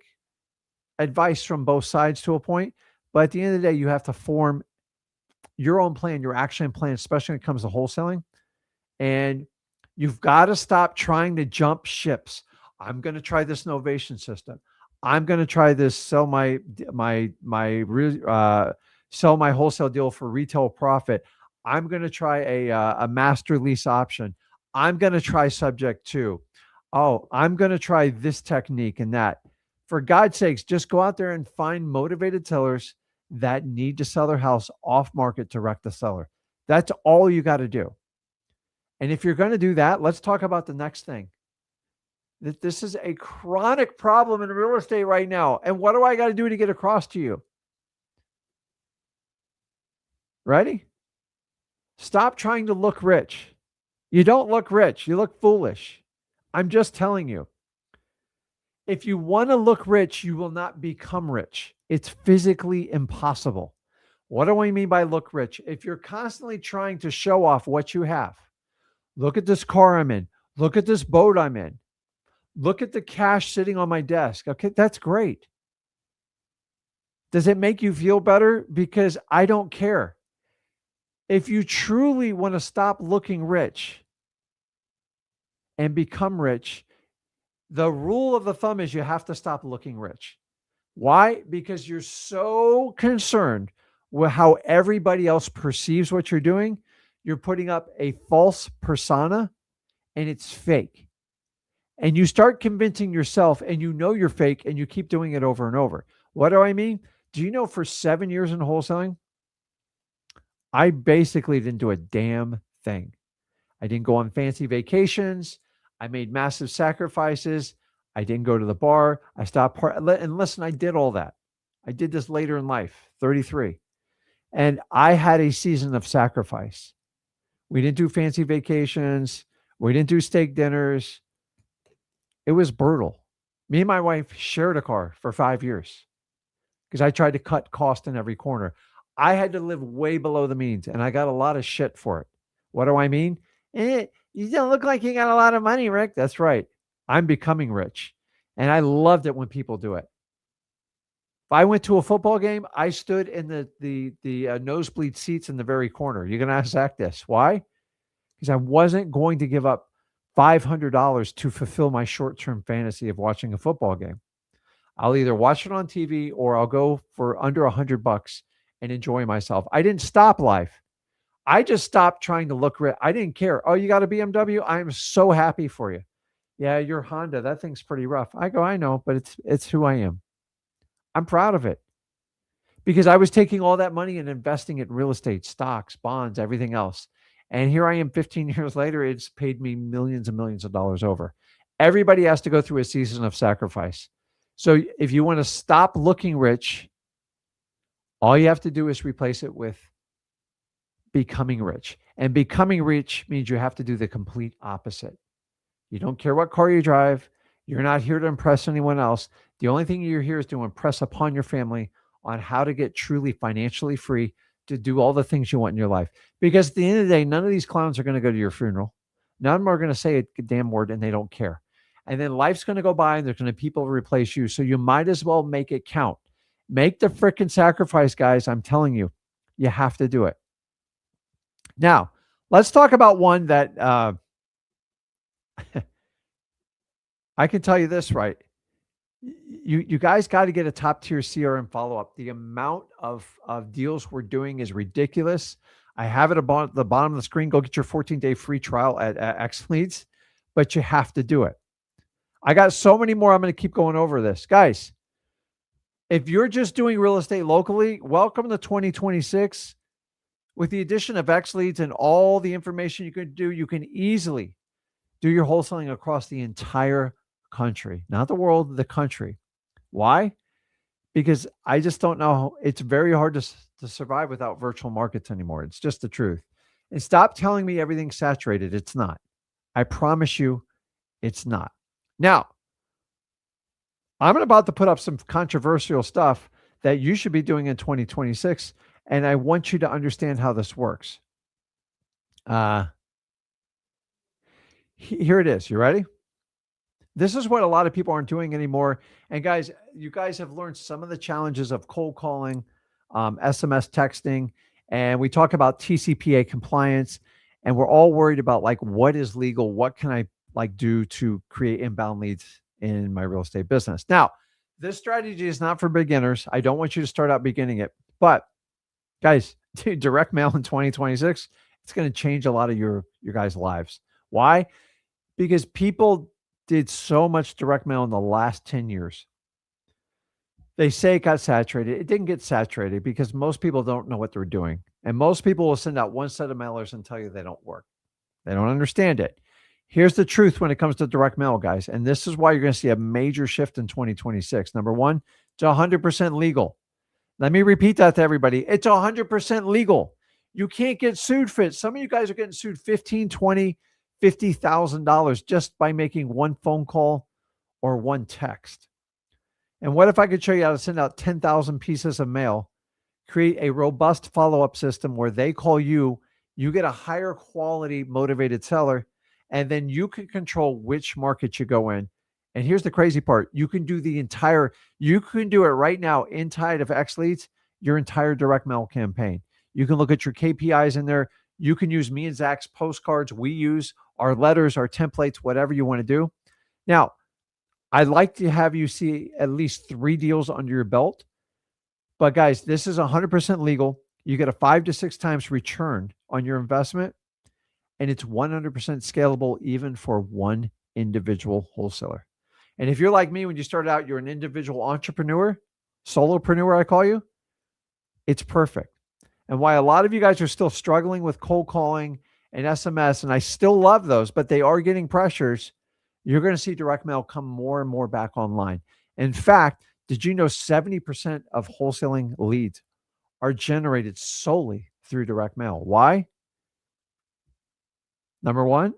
advice from both sides to a point, but at the end of the day, you have to form your own plan, your action plan, especially when it comes to wholesaling. And you've got to stop trying to jump ships. I'm going to try this novation system. I'm going to try this, sell my sell my wholesale deal for retail profit. I'm going to try a master lease option. I'm going to try subject to. Oh, I'm going to try this technique and that. For God's sakes, just go out there and find motivated sellers that need to sell their house off market direct to seller. That's all you got to do. And if you're going to do that, let's talk about the next thing. That this is a chronic problem in real estate right now. And what do I got to do to get across to you? Ready? Stop trying to look rich. You don't look rich. You look foolish. I'm just telling you. If you want to look rich, you will not become rich. It's physically impossible. What do I mean by look rich? If you're constantly trying to show off what you have, look at this car I'm in. Look at this boat I'm in. Look at the cash sitting on my desk. Okay, that's great. Does it make you feel better? Because I don't care. If you truly want to stop looking rich and become rich, the rule of the thumb is you have to stop looking rich. Why? Because you're so concerned with how everybody else perceives what you're doing. You're putting up a false persona and it's fake. And you start convincing yourself and you know you're fake and you keep doing it over and over. What do I mean? Do you know for 7 years in wholesaling, I basically didn't do a damn thing. I didn't go on fancy vacations. I made massive sacrifices. I didn't go to the bar. I stopped. And listen, I did all that. I did this later in life, 33. And I had a season of sacrifice. We didn't do fancy vacations. We didn't do steak dinners. It was brutal. Me and my wife shared a car for 5 years because I tried to cut cost in every corner. I had to live way below the means, and I got a lot of shit for it. What do I mean? You don't look like you got a lot of money, Rick. That's right. I'm becoming rich, and I loved it when people do it. If I went to a football game, I stood in the nosebleed seats in the very corner. You're going to ask Zach this. Why? Because I wasn't going to give up $500 to fulfill my short-term fantasy of watching a football game. I'll either watch it on TV or I'll go for under $100 and enjoy myself. I didn't stop life. I just stopped trying to look rich. I didn't care. Oh, you got a BMW? I'm so happy for you. Yeah, your Honda, that thing's pretty rough. I go, I know, but it's who I am. I'm proud of it because I was taking all that money and investing it in real estate, stocks, bonds, everything else. And here I am 15 years later, it's paid me millions and millions of dollars over. Everybody has to go through a season of sacrifice. So if you want to stop looking rich, all you have to do is replace it with becoming rich. And becoming rich means you have to do the complete opposite. You don't care what car you drive. You're not here to impress anyone else. The only thing you're here is to impress upon your family on how to get truly financially free to do all the things you want in your life. Because at the end of the day, none of these clowns are going to go to your funeral. None of them are going to say a damn word and they don't care. And then life's going to go by and there's going to be people replace you. So you might as well make it count. Make the freaking sacrifice, guys. I'm telling you, you have to do it. Now, let's talk about one that I can tell you this, right? You guys got to get a top tier CRM follow up. The amount of deals we're doing is ridiculous. I have it at the bottom of the screen. Go get your 14-day free trial at XLeads, but you have to do it. I got so many more. I'm going to keep going over this. Guys, if you're just doing real estate locally, welcome to 2026. With the addition of XLeads and all the information you can do, you can easily do your wholesaling across the entire country, not the world, the country. Why? Because I just don't know. It's very hard to survive without virtual markets anymore. It's just the truth. And stop telling me everything's saturated. It's not. I promise you, it's not. Now, I'm about to put up some controversial stuff that you should be doing in 2026. And I want you to understand how this works. Here it is. You ready? This is what a lot of people aren't doing anymore. And guys, you guys have learned some of the challenges of cold calling, SMS texting, and we talk about TCPA compliance. And we're all worried about like, what is legal? What can I like do to create inbound leads in my real estate business? Now, this strategy is not for beginners. I don't want you to start out beginning it, but Guys, dude, direct mail in 2026, it's going to change a lot of your guys' lives. Why? Because people did so much direct mail in the last 10 years. They say it got saturated. It didn't get saturated because most people don't know what they're doing. And most people will send out one set of mailers and tell you they don't work. They don't understand it. Here's the truth when it comes to direct mail, guys. And this is why you're going to see a major shift in 2026. Number one, it's 100% legal. Let me repeat that to everybody. It's 100% legal. You can't get sued for it. Some of you guys are getting sued 15, 20, $50,000 just by making one phone call or one text. And what if I could show you how to send out 10,000 pieces of mail, create a robust follow-up system where they call you, you get a higher quality motivated seller, and then you can control which market you go in. And here's the crazy part. You can do you can do it right now inside of XLeads, your entire direct mail campaign. You can look at your KPIs in there. You can use me and Zach's postcards. We use our letters, our templates, whatever you want to do. Now, I'd like to have you see at least 3 deals under your belt. But guys, this is 100% legal. You get a 5 to 6 times return on your investment, and it's 100% scalable even for one individual wholesaler. And if you're like me, when you started out, you're an individual entrepreneur, solopreneur, I call you, it's perfect. And why a lot of you guys are still struggling with cold calling and SMS, and I still love those, but they are getting pressures. You're going to see direct mail come more and more back online. In fact, did you know 70% of wholesaling leads are generated solely through direct mail? Why? Number one,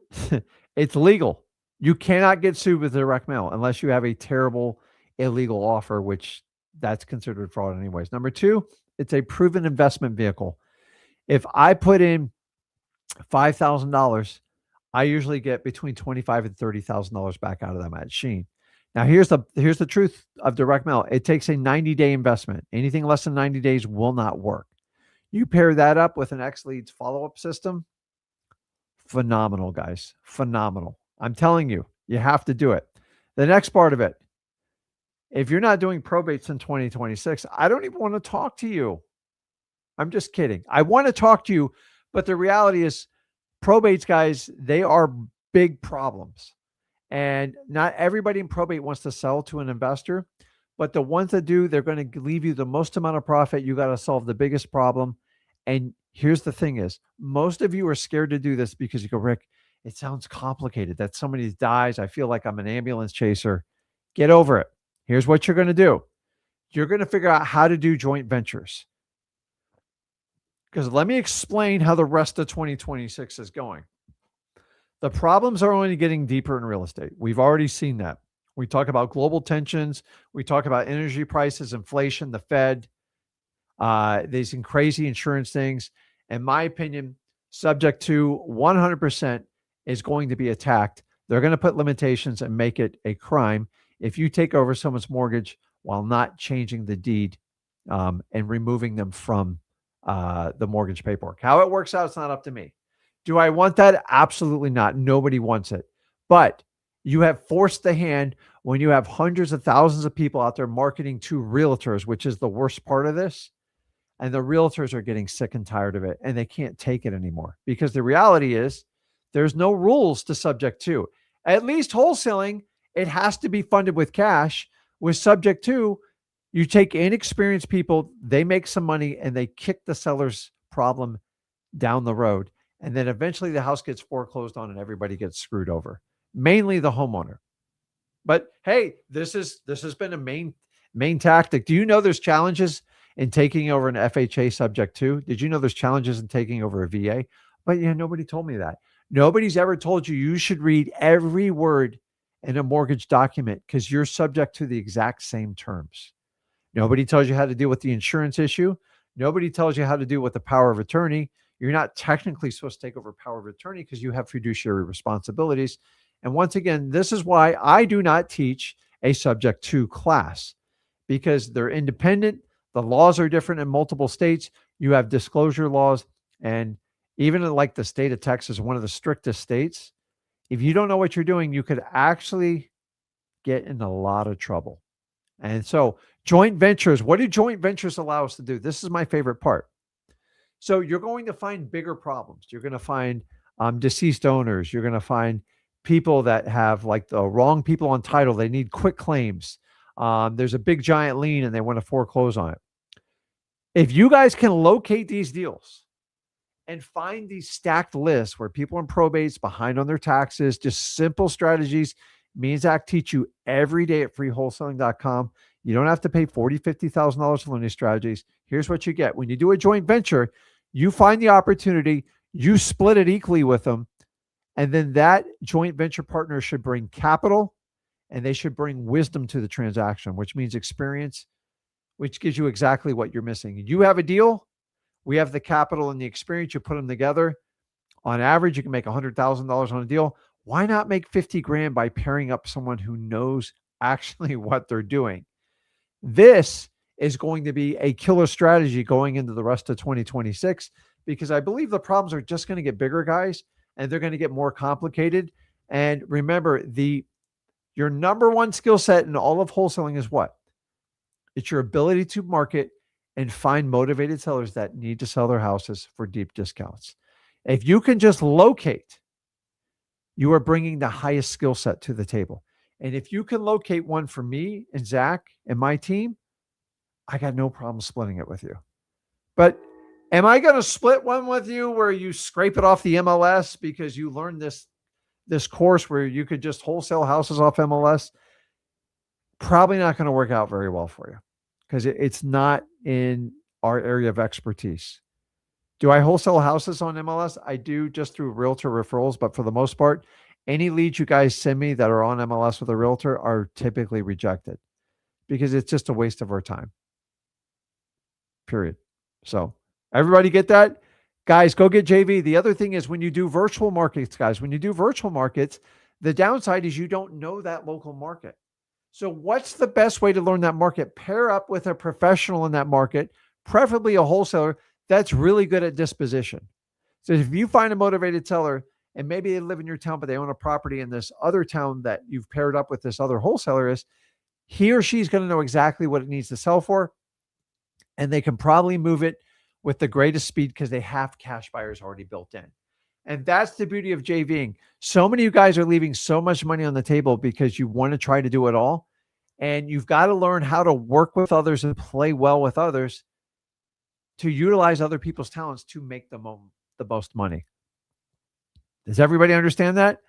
it's legal. You cannot get sued with direct mail unless you have a terrible illegal offer, which that's considered fraud anyways. Number two, it's a proven investment vehicle. If I put in $5,000, I usually get between $25,000 and $30,000 back out of that machine. Now, here's the truth of direct mail. It takes a 90-day investment. Anything less than 90 days will not work. You pair that up with an XLeads follow-up system, phenomenal, guys. Phenomenal. I'm telling you, you have to do it. The next part of it, if you're not doing probates in 2026, I don't even want to talk to you. I'm just kidding. I want to talk to you, but the reality is probates, guys, they are big problems. And not everybody in probate wants to sell to an investor, but the ones that do, they're going to leave you the most amount of profit. You got to solve the biggest problem. And here's the thing is, most of you are scared to do this because you go, Rick, it sounds complicated that somebody dies. I feel like I'm an ambulance chaser. Get over it. Here's what you're going to do. You're going to figure out how to do joint ventures. Because let me explain how the rest of 2026 is going. The problems are only getting deeper in real estate. We've already seen that. We talk about global tensions. We talk about energy prices, inflation, the Fed, these crazy insurance things. In my opinion, subject to 100% is going to be attacked. They're going to put limitations and make it a crime if you take over someone's mortgage while not changing the deed and removing them from the mortgage paperwork. How it works out, it's not up to me. Do I want that? Absolutely not. Nobody wants it. But you have forced the hand when you have hundreds of thousands of people out there marketing to realtors, which is the worst part of this. And the realtors are getting sick and tired of it, and they can't take it anymore because the reality is there's no rules to subject to. At least wholesaling, it has to be funded with cash. With subject to, you take inexperienced people, they make some money, and they kick the seller's problem down the road. And then eventually the house gets foreclosed on and everybody gets screwed over, mainly the homeowner. But hey, this has been a main tactic. Do you know there's challenges in taking over an FHA subject to? Did you know there's challenges in taking over a VA? But yeah, nobody told me that. Nobody's ever told you should read every word in a mortgage document because you're subject to the exact same terms. Nobody tells you how to deal with the insurance issue. Nobody tells you how to deal with the power of attorney. You're not technically supposed to take over power of attorney because you have fiduciary responsibilities. And once again, this is why I do not teach a subject to class because they're independent. The laws are different in multiple states. You have disclosure laws. And even in like the state of Texas, one of the strictest states, if you don't know what you're doing, you could actually get in a lot of trouble. And so joint ventures, what do joint ventures allow us to do? This is my favorite part. So you're going to find bigger problems. You're going to find deceased owners. You're going to find people that have like the wrong people on title. They need quick claims. There's a big giant lien and they want to foreclose on it. If you guys can locate these deals and find these stacked lists where people in probates behind on their taxes, just simple strategies. Me and Zach teach you every day at freewholesaling.com. You don't have to pay $40,000, $50,000 to learn these strategies. Here's what you get. When you do a joint venture, you find the opportunity, you split it equally with them, and then that joint venture partner should bring capital and they should bring wisdom to the transaction, which means experience, which gives you exactly what you're missing. You have a deal, we have the capital and the experience. You put them together. On average, you can make $100,000 on a deal. Why not make 50 grand by pairing up someone who knows actually what they're doing? This is going to be a killer strategy going into the rest of 2026, because I believe the problems are just going to get bigger, guys, and they're going to get more complicated. And remember, your number one skill set in all of wholesaling is what? It's your ability to market and find motivated sellers that need to sell their houses for deep discounts. If you can just locate, you are bringing the highest skill set to the table. And if you can locate one for me and Zach and my team, I got no problem splitting it with you. But am I going to split one with you where you scrape it off the MLS because you learned this course where you could just wholesale houses off MLS? Probably not going to work out very well for you, because it's not in our area of expertise. Do I wholesale houses on MLS? I do, just through realtor referrals, but for the most part, any leads you guys send me that are on MLS with a realtor are typically rejected because it's just a waste of our time. Period. So everybody get that? Guys, go get JV. The other thing is when you do virtual markets, guys, the downside is you don't know that local market. So what's the best way to learn that market? Pair up with a professional in that market, preferably a wholesaler that's really good at disposition. So if you find a motivated seller and maybe they live in your town, but they own a property in this other town that you've paired up with this other wholesaler, is he or she's going to know exactly what it needs to sell for. And they can probably move it with the greatest speed because they have cash buyers already built in. And that's the beauty of JVing. So many of you guys are leaving so much money on the table because you want to try to do it all. And you've got to learn how to work with others and play well with others to utilize other people's talents to make the most money. Does everybody understand that?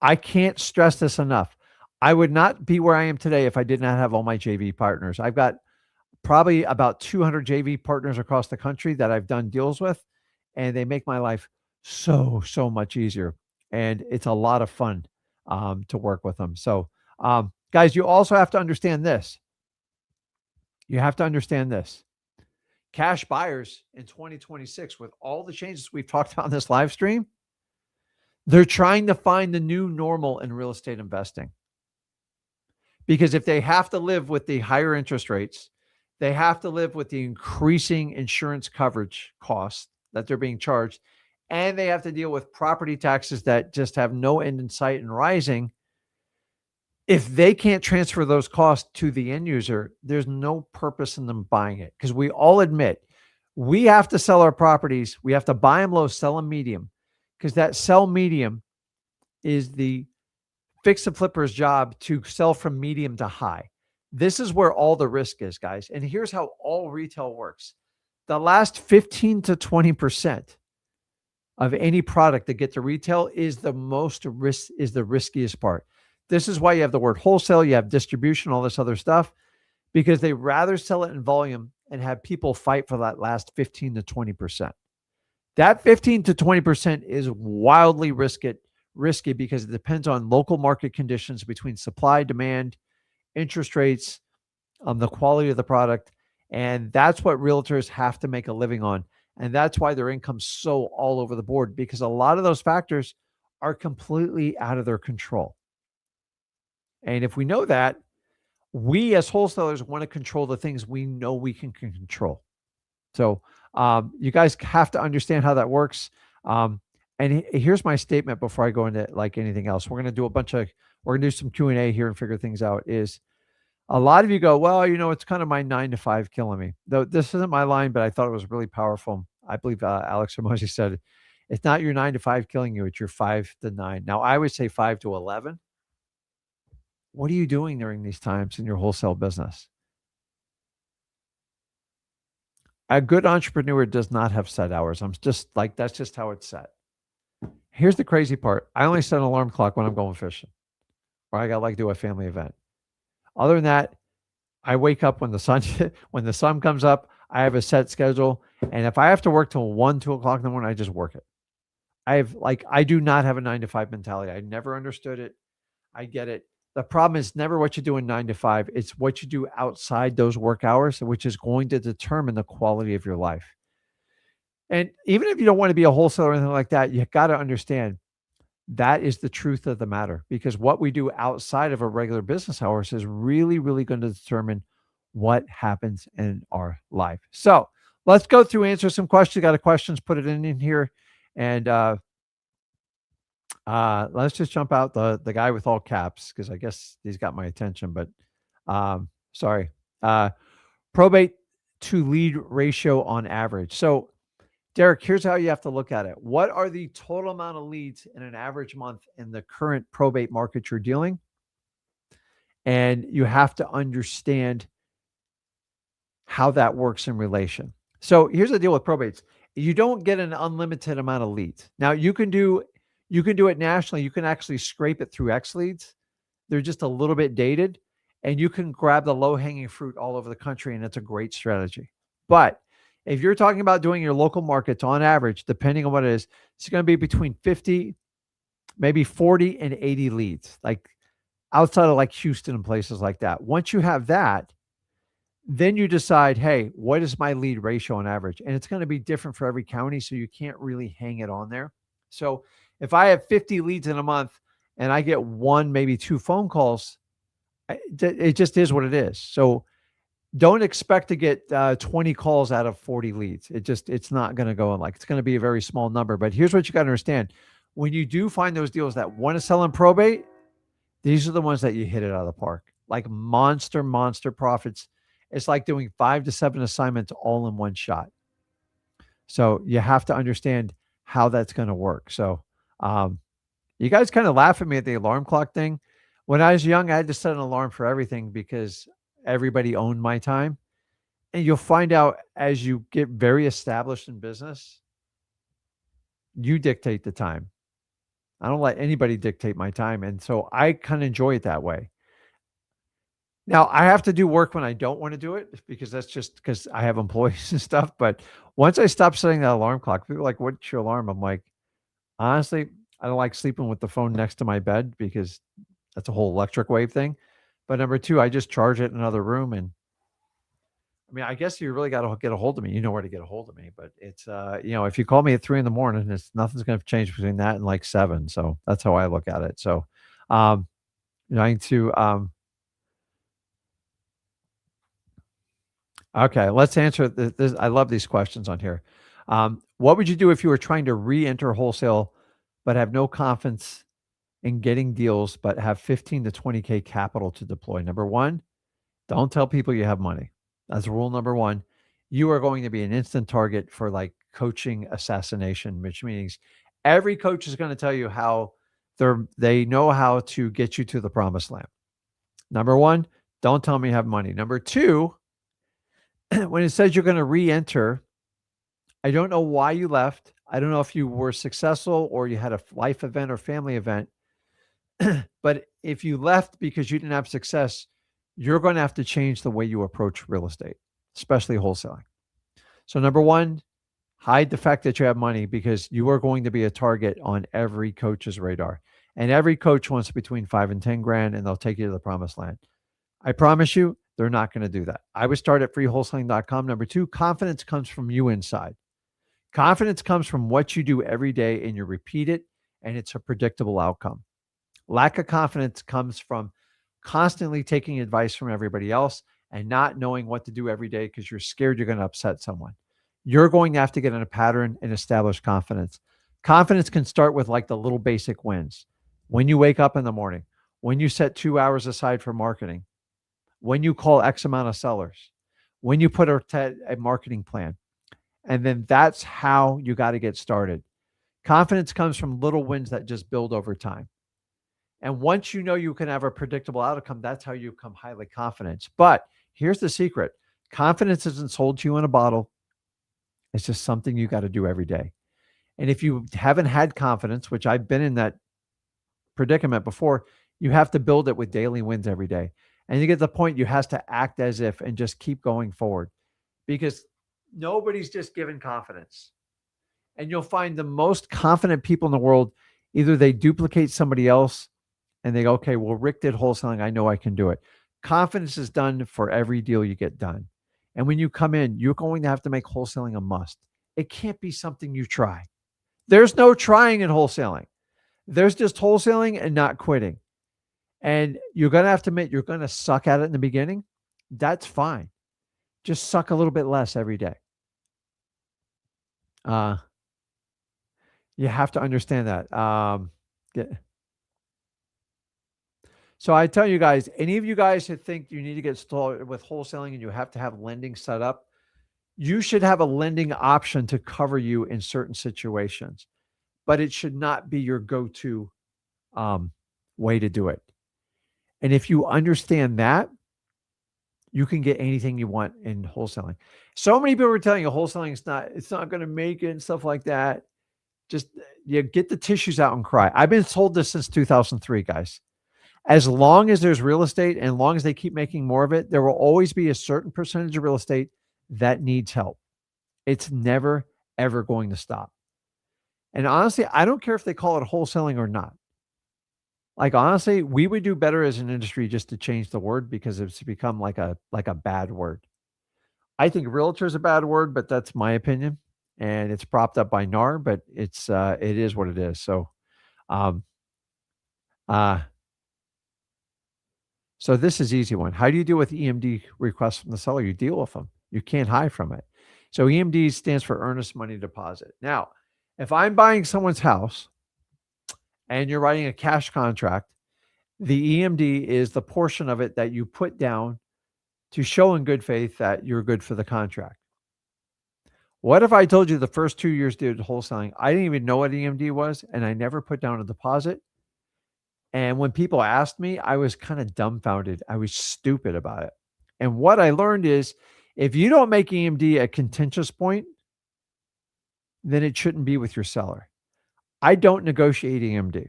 I can't stress this enough. I would not be where I am today if I did not have all my JV partners. I've got probably about 200 JV partners across the country that I've done deals with, and they make my life so much easier. And it's a lot of fun to work with them. So, guys, you also have to understand this. Cash buyers in 2026, with all the changes we've talked about in this live stream, they're trying to find the new normal in real estate investing. Because if they have to live with the higher interest rates, they have to live with the increasing insurance coverage costs that they're being charged, and they have to deal with property taxes that just have no end in sight and rising. If they can't transfer those costs to the end user, there's no purpose in them buying it, because we all admit we have to sell our properties. We have to buy them low, sell them medium, because that sell medium is the fix and flipper's job to sell from medium to high. This is where all the risk is, guys. And here's how all retail works. The last 15 to 20% of any product that gets to retail is the riskiest part. This is why you have the word wholesale, you have distribution, all this other stuff, because they rather sell it in volume and have people fight for that last 15 to 20%. That 15 to 20% is wildly risky because it depends on local market conditions between supply, demand, interest rates, the quality of the product. And that's what realtors have to make a living on. And that's why their income's so all over the board, because a lot of those factors are completely out of their control. And if we know that, we as wholesalers want to control the things we know we can control. So you guys have to understand how that works. And here's my statement before I go into like anything else. We're going to do some Q&A here and figure things out. Is a lot of you go, well, it's kind of my 9 to 5 killing me. Though this isn't my line, but I thought it was really powerful. I believe Alex Ramosi said, it's not your 9 to 5 killing you, it's your 5 to 9. Now, I would say 5 to 11. What are you doing during these times in your wholesale business? A good entrepreneur does not have set hours. I'm just like, that's just how it's set. Here's the crazy part. I only set an alarm clock when I'm going fishing or I got like do a family event. Other than that, I wake up when the sun when the sun comes up. I have a set schedule, and if I have to work till 1, 2 o'clock in the morning, I just work it. I do not have a 9 to 5 mentality. I never understood it. I get it. The problem is never what you do in 9 to 5. It's what you do outside those work hours, which is going to determine the quality of your life. And even if you don't want to be a wholesaler or anything like that, you got to understand that is the truth of the matter, because what we do outside of our regular business hours is really, really going to determine what happens in our life. So let's go through, answer some questions. You got a questions, put it in here. And let's just jump out the guy with all caps, because I guess he's got my attention, but sorry. Probate to lead ratio on average. So Derek, here's how you have to look at it. What are the total amount of leads in an average month in the current probate market you're dealing? And you have to understand how that works in relation. So here's the deal with probates. You don't get an unlimited amount of leads. Now you can do it nationally. You can actually scrape it through XLeads. They're just a little bit dated, and you can grab the low-hanging fruit all over the country, and it's a great strategy. But if you're talking about doing your local markets on average, depending on what it is, it's going to be between 50, maybe 40 and 80 leads, like outside of like Houston and places like that. Once you have that, then you decide, hey, what is my lead ratio on average? And it's going to be different for every county, so you can't really hang it on there. So if I have 50 leads in a month and I get 1, maybe 2 phone calls, it just is what it is. So don't expect to get 20 calls out of 40 leads. It's not going to go in, like, it's going to be a very small number. But here's what you got to understand. When you do find those deals that want to sell in probate, these are the ones that you hit it out of the park, like monster profits. It's like doing 5 to 7 assignments all in one shot. So you have to understand how that's going to work. So you guys kind of laugh at me at the alarm clock thing. When I was young, I had to set an alarm for everything because everybody owned my time. And you'll find out as you get very established in business, you dictate the time. I don't let anybody dictate my time. And so I kind of enjoy it that way. Now, I have to do work when I don't want to do it, because that's just because I have employees and stuff. But once I stop setting that alarm clock, people are like, what's your alarm? I'm like, honestly, I don't like sleeping with the phone next to my bed, because that's a whole electric wave thing. But number 2, I just charge it in another room. And I mean, I guess you really got to get a hold of me. You know where to get a hold of me. But it's, if you call me at 3 a.m, nothing's going to change between that and like 7. So that's how I look at it. So, I need to, okay, let's answer this. I love these questions on here. What would you do if you were trying to re-enter wholesale, but have no confidence in getting deals, but have 15 to 20K capital to deploy? Number 1, don't tell people you have money. That's rule number 1. You are going to be an instant target for like coaching assassination, which means every coach is going to tell you how they know how to get you to the promised land. Number 1, don't tell me you have money. Number 2, when it says you're going to re-enter, I don't know why you left. I don't know if you were successful or you had a life event or family event. But if you left because you didn't have success, you're going to have to change the way you approach real estate, especially wholesaling. So number 1, hide the fact that you have money, because you are going to be a target on every coach's radar. And every coach wants between 5 and 10 grand, and they'll take you to the promised land. I promise you, they're not going to do that. I would start at freewholesaling.com. Number 2, confidence comes from you inside. Confidence comes from what you do every day, and you repeat it, and it's a predictable outcome. Lack of confidence comes from constantly taking advice from everybody else and not knowing what to do every day because you're scared you're going to upset someone. You're going to have to get in a pattern and establish confidence. Confidence can start with like the little basic wins. When you wake up in the morning, when you set 2 hours aside for marketing, when you call X amount of sellers, when you put a marketing plan. And then that's how you got to get started. Confidence comes from little wins that just build over time. And once you know you can have a predictable outcome, that's how you become highly confident. But here's the secret: confidence isn't sold to you in a bottle, it's just something you got to do every day. And if you haven't had confidence, which I've been in that predicament before, you have to build it with daily wins every day. And you get to the point you have to act as if and just keep going forward, because nobody's just given confidence. And you'll find the most confident people in the world, either they duplicate somebody else and they go, okay, well, Rick did wholesaling, I know I can do it. Confidence is done for every deal you get done. And when you come in, you're going to have to make wholesaling a must. It can't be something you try. There's no trying in wholesaling. There's just wholesaling and not quitting. And you're going to have to admit you're going to suck at it in the beginning. That's fine. Just suck a little bit less every day. You have to understand that. So I tell you guys, any of you guys who think you need to get started with wholesaling and you have to have lending set up, you should have a lending option to cover you in certain situations, but it should not be your go-to way to do it. And if you understand that, you can get anything you want in wholesaling. So many people are telling you wholesaling it's not going to make it and stuff like that. Just get the tissues out and cry. I've been told this since 2003, guys. As long as there's real estate and as long as they keep making more of it, there will always be a certain percentage of real estate that needs help. It's never, ever going to stop. And honestly, I don't care if they call it wholesaling or not. Like, honestly, we would do better as an industry just to change the word, because it's become like a bad word. I think realtor is a bad word, but that's my opinion. And it's propped up by NAR, but it is what it is. So, so this is easy one. How do you deal with EMD requests from the seller? You deal with them. You can't hide from it. So EMD stands for earnest money deposit. Now, if I'm buying someone's house and you're writing a cash contract, the EMD is the portion of it that you put down to show in good faith that you're good for the contract. What if I told you the first 2 years did wholesaling, I didn't even know what EMD was, and I never put down a deposit? And when people asked me, I was kind of dumbfounded. I was stupid about it. And what I learned is, if you don't make EMD a contentious point, then it shouldn't be with your seller. I don't negotiate EMD.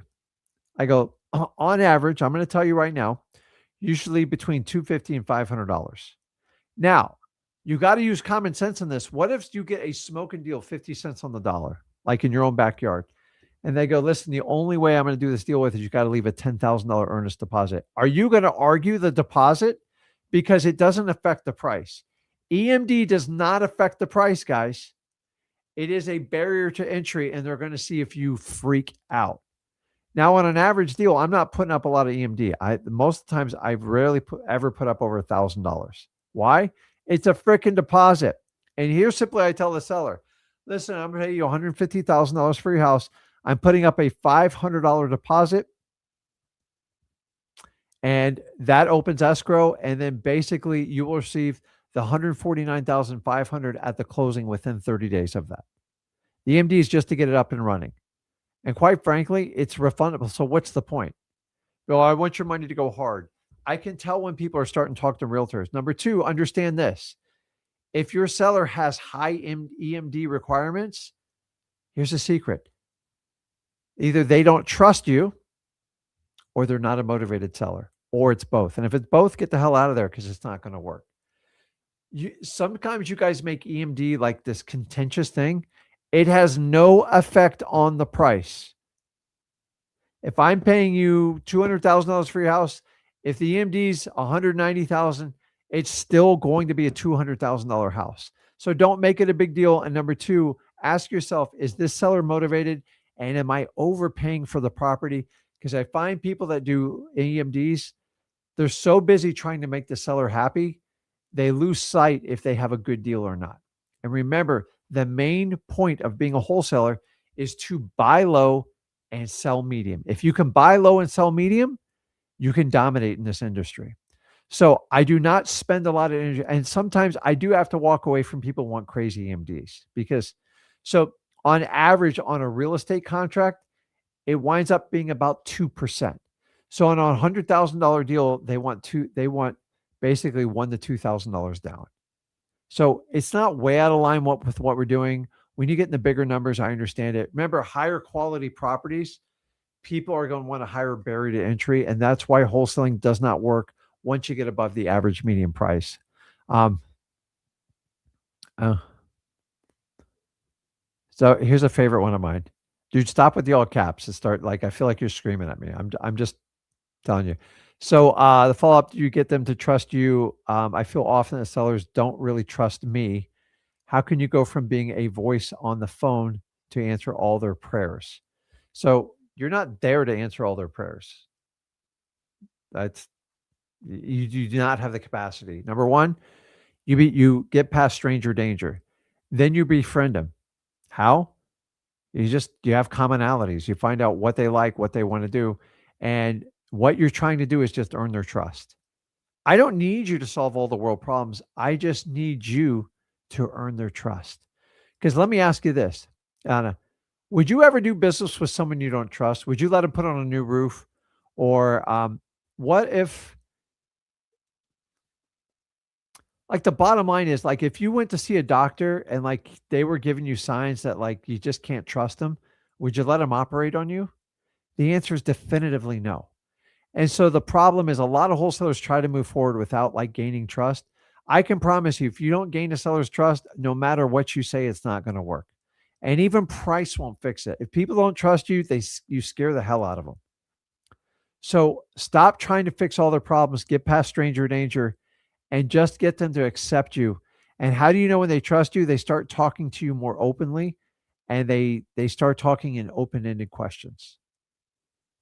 I go, on average, I'm going to tell you right now, usually between $250 and $500. Now, you got to use common sense in this. What if you get a smoking deal 50 cents on the dollar, like in your own backyard? And they go, listen, the only way I'm going to do this deal with is you got to leave a $10,000 earnest deposit. Are you going to argue the deposit? Because it doesn't affect the price. EMD does not affect the price, guys. It is a barrier to entry, and they're going to see if you freak out. Now, on an average deal, I'm not putting up a lot of EMD. Most of the times, I've rarely ever put up over $1,000. Why? It's a freaking deposit. And here, simply, I tell the seller, listen, I'm going to pay you $150,000 for your house. I'm putting up a $500 deposit, and that opens escrow. And then basically you will receive the $149,500 at the closing within 30 days of that. The EMD is just to get it up and running. And quite frankly, it's refundable. So what's the point? Well, I want your money to go hard. I can tell when people are starting to talk to realtors. Number two, understand this. If your seller has high EMD requirements, here's a secret. Either they don't trust you, or they're not a motivated seller, or it's both. And if it's both, get the hell out of there, because it's not going to work. Sometimes you guys make EMD like this contentious thing. It has no effect on the price. If I'm paying you $200,000 for your house, if the EMD is $190,000, it's still going to be a $200,000 house. So don't make it a big deal. And number two, ask yourself, is this seller motivated? And am I overpaying for the property? Because I find people that do EMDs, they're so busy trying to make the seller happy, they lose sight if they have a good deal or not. And remember, the main point of being a wholesaler is to buy low and sell medium. If you can buy low and sell medium, you can dominate in this industry. So I do not spend a lot of energy. And sometimes I do have to walk away from people who want crazy EMDs because so on average on a real estate contract, it winds up being about 2%. So on a $100,000 deal, they want basically $1,000 to $2,000 down. So it's not way out of line with what we're doing. When you get in the bigger numbers, I understand it. Remember, higher quality properties, people are going to want a higher barrier to entry, and that's why wholesaling does not work once you get above the average median price. Um, uh, so here's a favorite one of mine. Dude, stop with the all caps and start like I feel like you're screaming at me. I'm just telling you. So the follow up, you get them to trust you. I feel often that sellers don't really trust me. How can you go from being a voice on the phone to answer all their prayers? So you're not there to answer all their prayers. That's you do not have the capacity. Number one, you get past stranger danger. Then you befriend them. How? You have commonalities. You find out what they like, what they want to do, and what you're trying to do is just earn their trust. I don't need you to solve all the world problems. I just need you to earn their trust. Because let me ask you this, Anna, would you ever do business with someone you don't trust? Would you let them put on a new roof? Or what if, like, the bottom line is, like, if you went to see a doctor and like they were giving you signs that like you just can't trust them, would you let them operate on you? The answer is definitively no. And so the problem is a lot of wholesalers try to move forward without like gaining trust. I can promise you, if you don't gain a seller's trust, no matter what you say, it's not going to work. And even price won't fix it. If people don't trust you, you scare the hell out of them. So stop trying to fix all their problems, get past stranger danger, and just get them to accept you. And how do you know when they trust you? They start talking to you more openly, and they start talking in open-ended questions.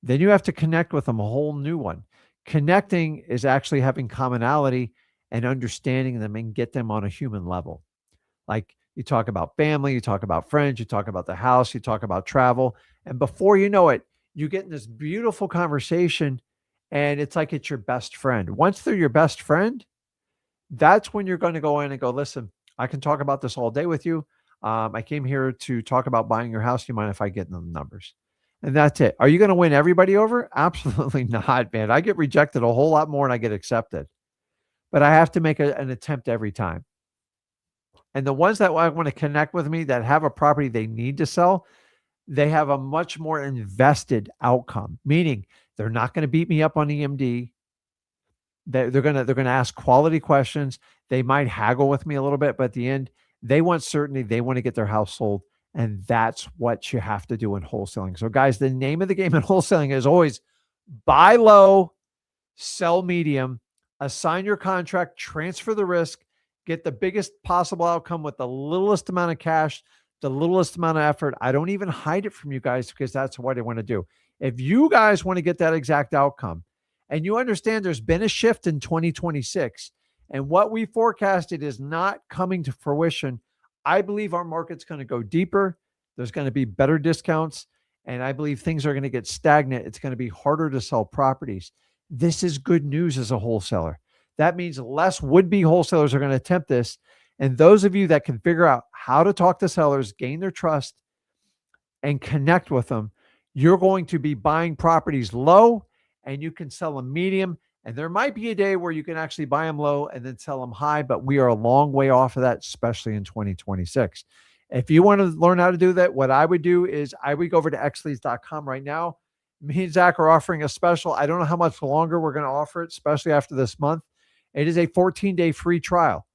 Then you have to connect with them, a whole new one. Connecting is actually having commonality and understanding them and get them on a human level. Like you talk about family, you talk about friends, you talk about the house, you talk about travel. And before you know it, you get in this beautiful conversation and it's like it's your best friend. Once they're your best friend, that's when you're going to go in and go, listen, I can talk about this all day with you. I came here to talk about buying your house. Do you mind if I get in the numbers? And that's it. Are you going to win everybody over? Absolutely not, man. I get rejected a whole lot more than I get accepted. But I have to make an attempt every time. And the ones that want to connect with me that have a property they need to sell, they have a much more invested outcome, meaning they're not going to beat me up on EMD. They're going to ask quality questions. They might haggle with me a little bit, but at the end, they want certainty. They want to get their house sold. And that's what you have to do in wholesaling. So guys, the name of the game in wholesaling is always buy low, sell medium, assign your contract, transfer the risk, get the biggest possible outcome with the littlest amount of cash, the littlest amount of effort. I don't even hide it from you guys because that's what I want to do. If you guys want to get that exact outcome and you understand there's been a shift in 2026 and what we forecasted is not coming to fruition, I believe our market's going to go deeper. There's going to be better discounts. And I believe things are going to get stagnant. It's going to be harder to sell properties. This is good news as a wholesaler. That means less would-be wholesalers are going to attempt this. And those of you that can figure out how to talk to sellers, gain their trust, and connect with them, you're going to be buying properties low and you can sell them medium. And there might be a day where you can actually buy them low and then sell them high, but we are a long way off of that, especially in 2026. If you want to learn how to do that, what I would do is I would go over to XLeads.com right now. Me and Zach are offering a special. I don't know how much longer we're going to offer it, especially after this month. It is a 14-day free trial.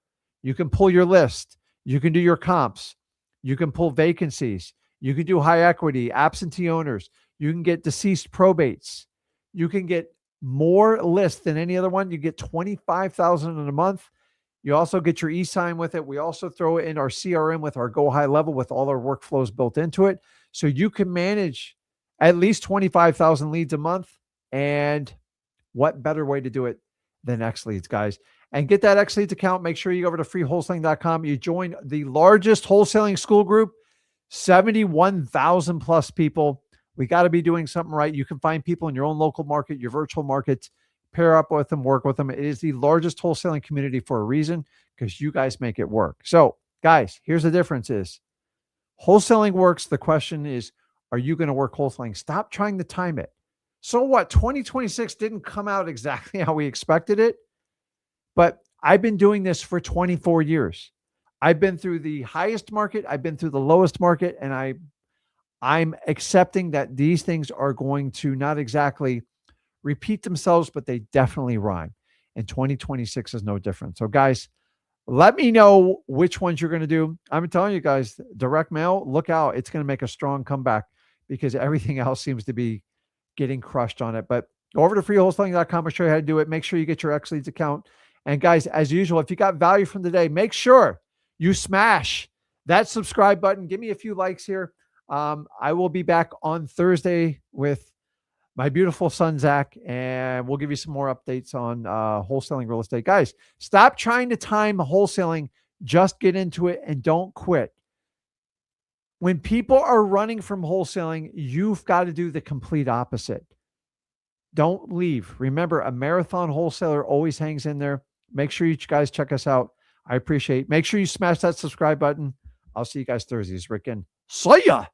You can pull your list. You can do your comps. You can pull vacancies. You can do high equity, absentee owners. You can get deceased probates. You can get more lists than any other one. You get 25,000 in a month. You also get your e-sign with it. We also throw it in our CRM with our Go High level with all our workflows built into it. So you can manage at least 25,000 leads a month. And what better way to do it than XLeads, guys? And get that XLeads account. Make sure you go over to freewholesaling.com. You join the largest wholesaling school group, 71,000 plus people. We got to be doing something right. You can find people in your own local market, your virtual markets, pair up with them, work with them. It is the largest wholesaling community for a reason, because you guys make it work. So guys, here's the difference is wholesaling works. The question is, are you going to work wholesaling? Stop trying to time it. So what? 2026 didn't come out exactly how we expected it, but I've been doing this for 24 years. I've been through the highest market. I've been through the lowest market, and I'm accepting that these things are going to not exactly repeat themselves, but they definitely rhyme. And 2026 is no different. So guys, let me know which ones you're going to do. I'm telling you guys, direct mail, look out. It's going to make a strong comeback because everything else seems to be getting crushed on it. But go over to freewholesaling.com. I'll show you how to do it. Make sure you get your XLeads account. And guys, as usual, if you got value from today, make sure you smash that subscribe button. Give me a few likes here. I will be back on Thursday with my beautiful son, Zach, and we'll give you some more updates on wholesaling real estate. Guys, stop trying to time wholesaling. Just get into it and don't quit. When people are running from wholesaling, you've got to do the complete opposite. Don't leave. Remember, a marathon wholesaler always hangs in there. Make sure you guys check us out. I appreciate it. Make sure you smash that subscribe button. I'll see you guys Thursdays. Rick in. See ya.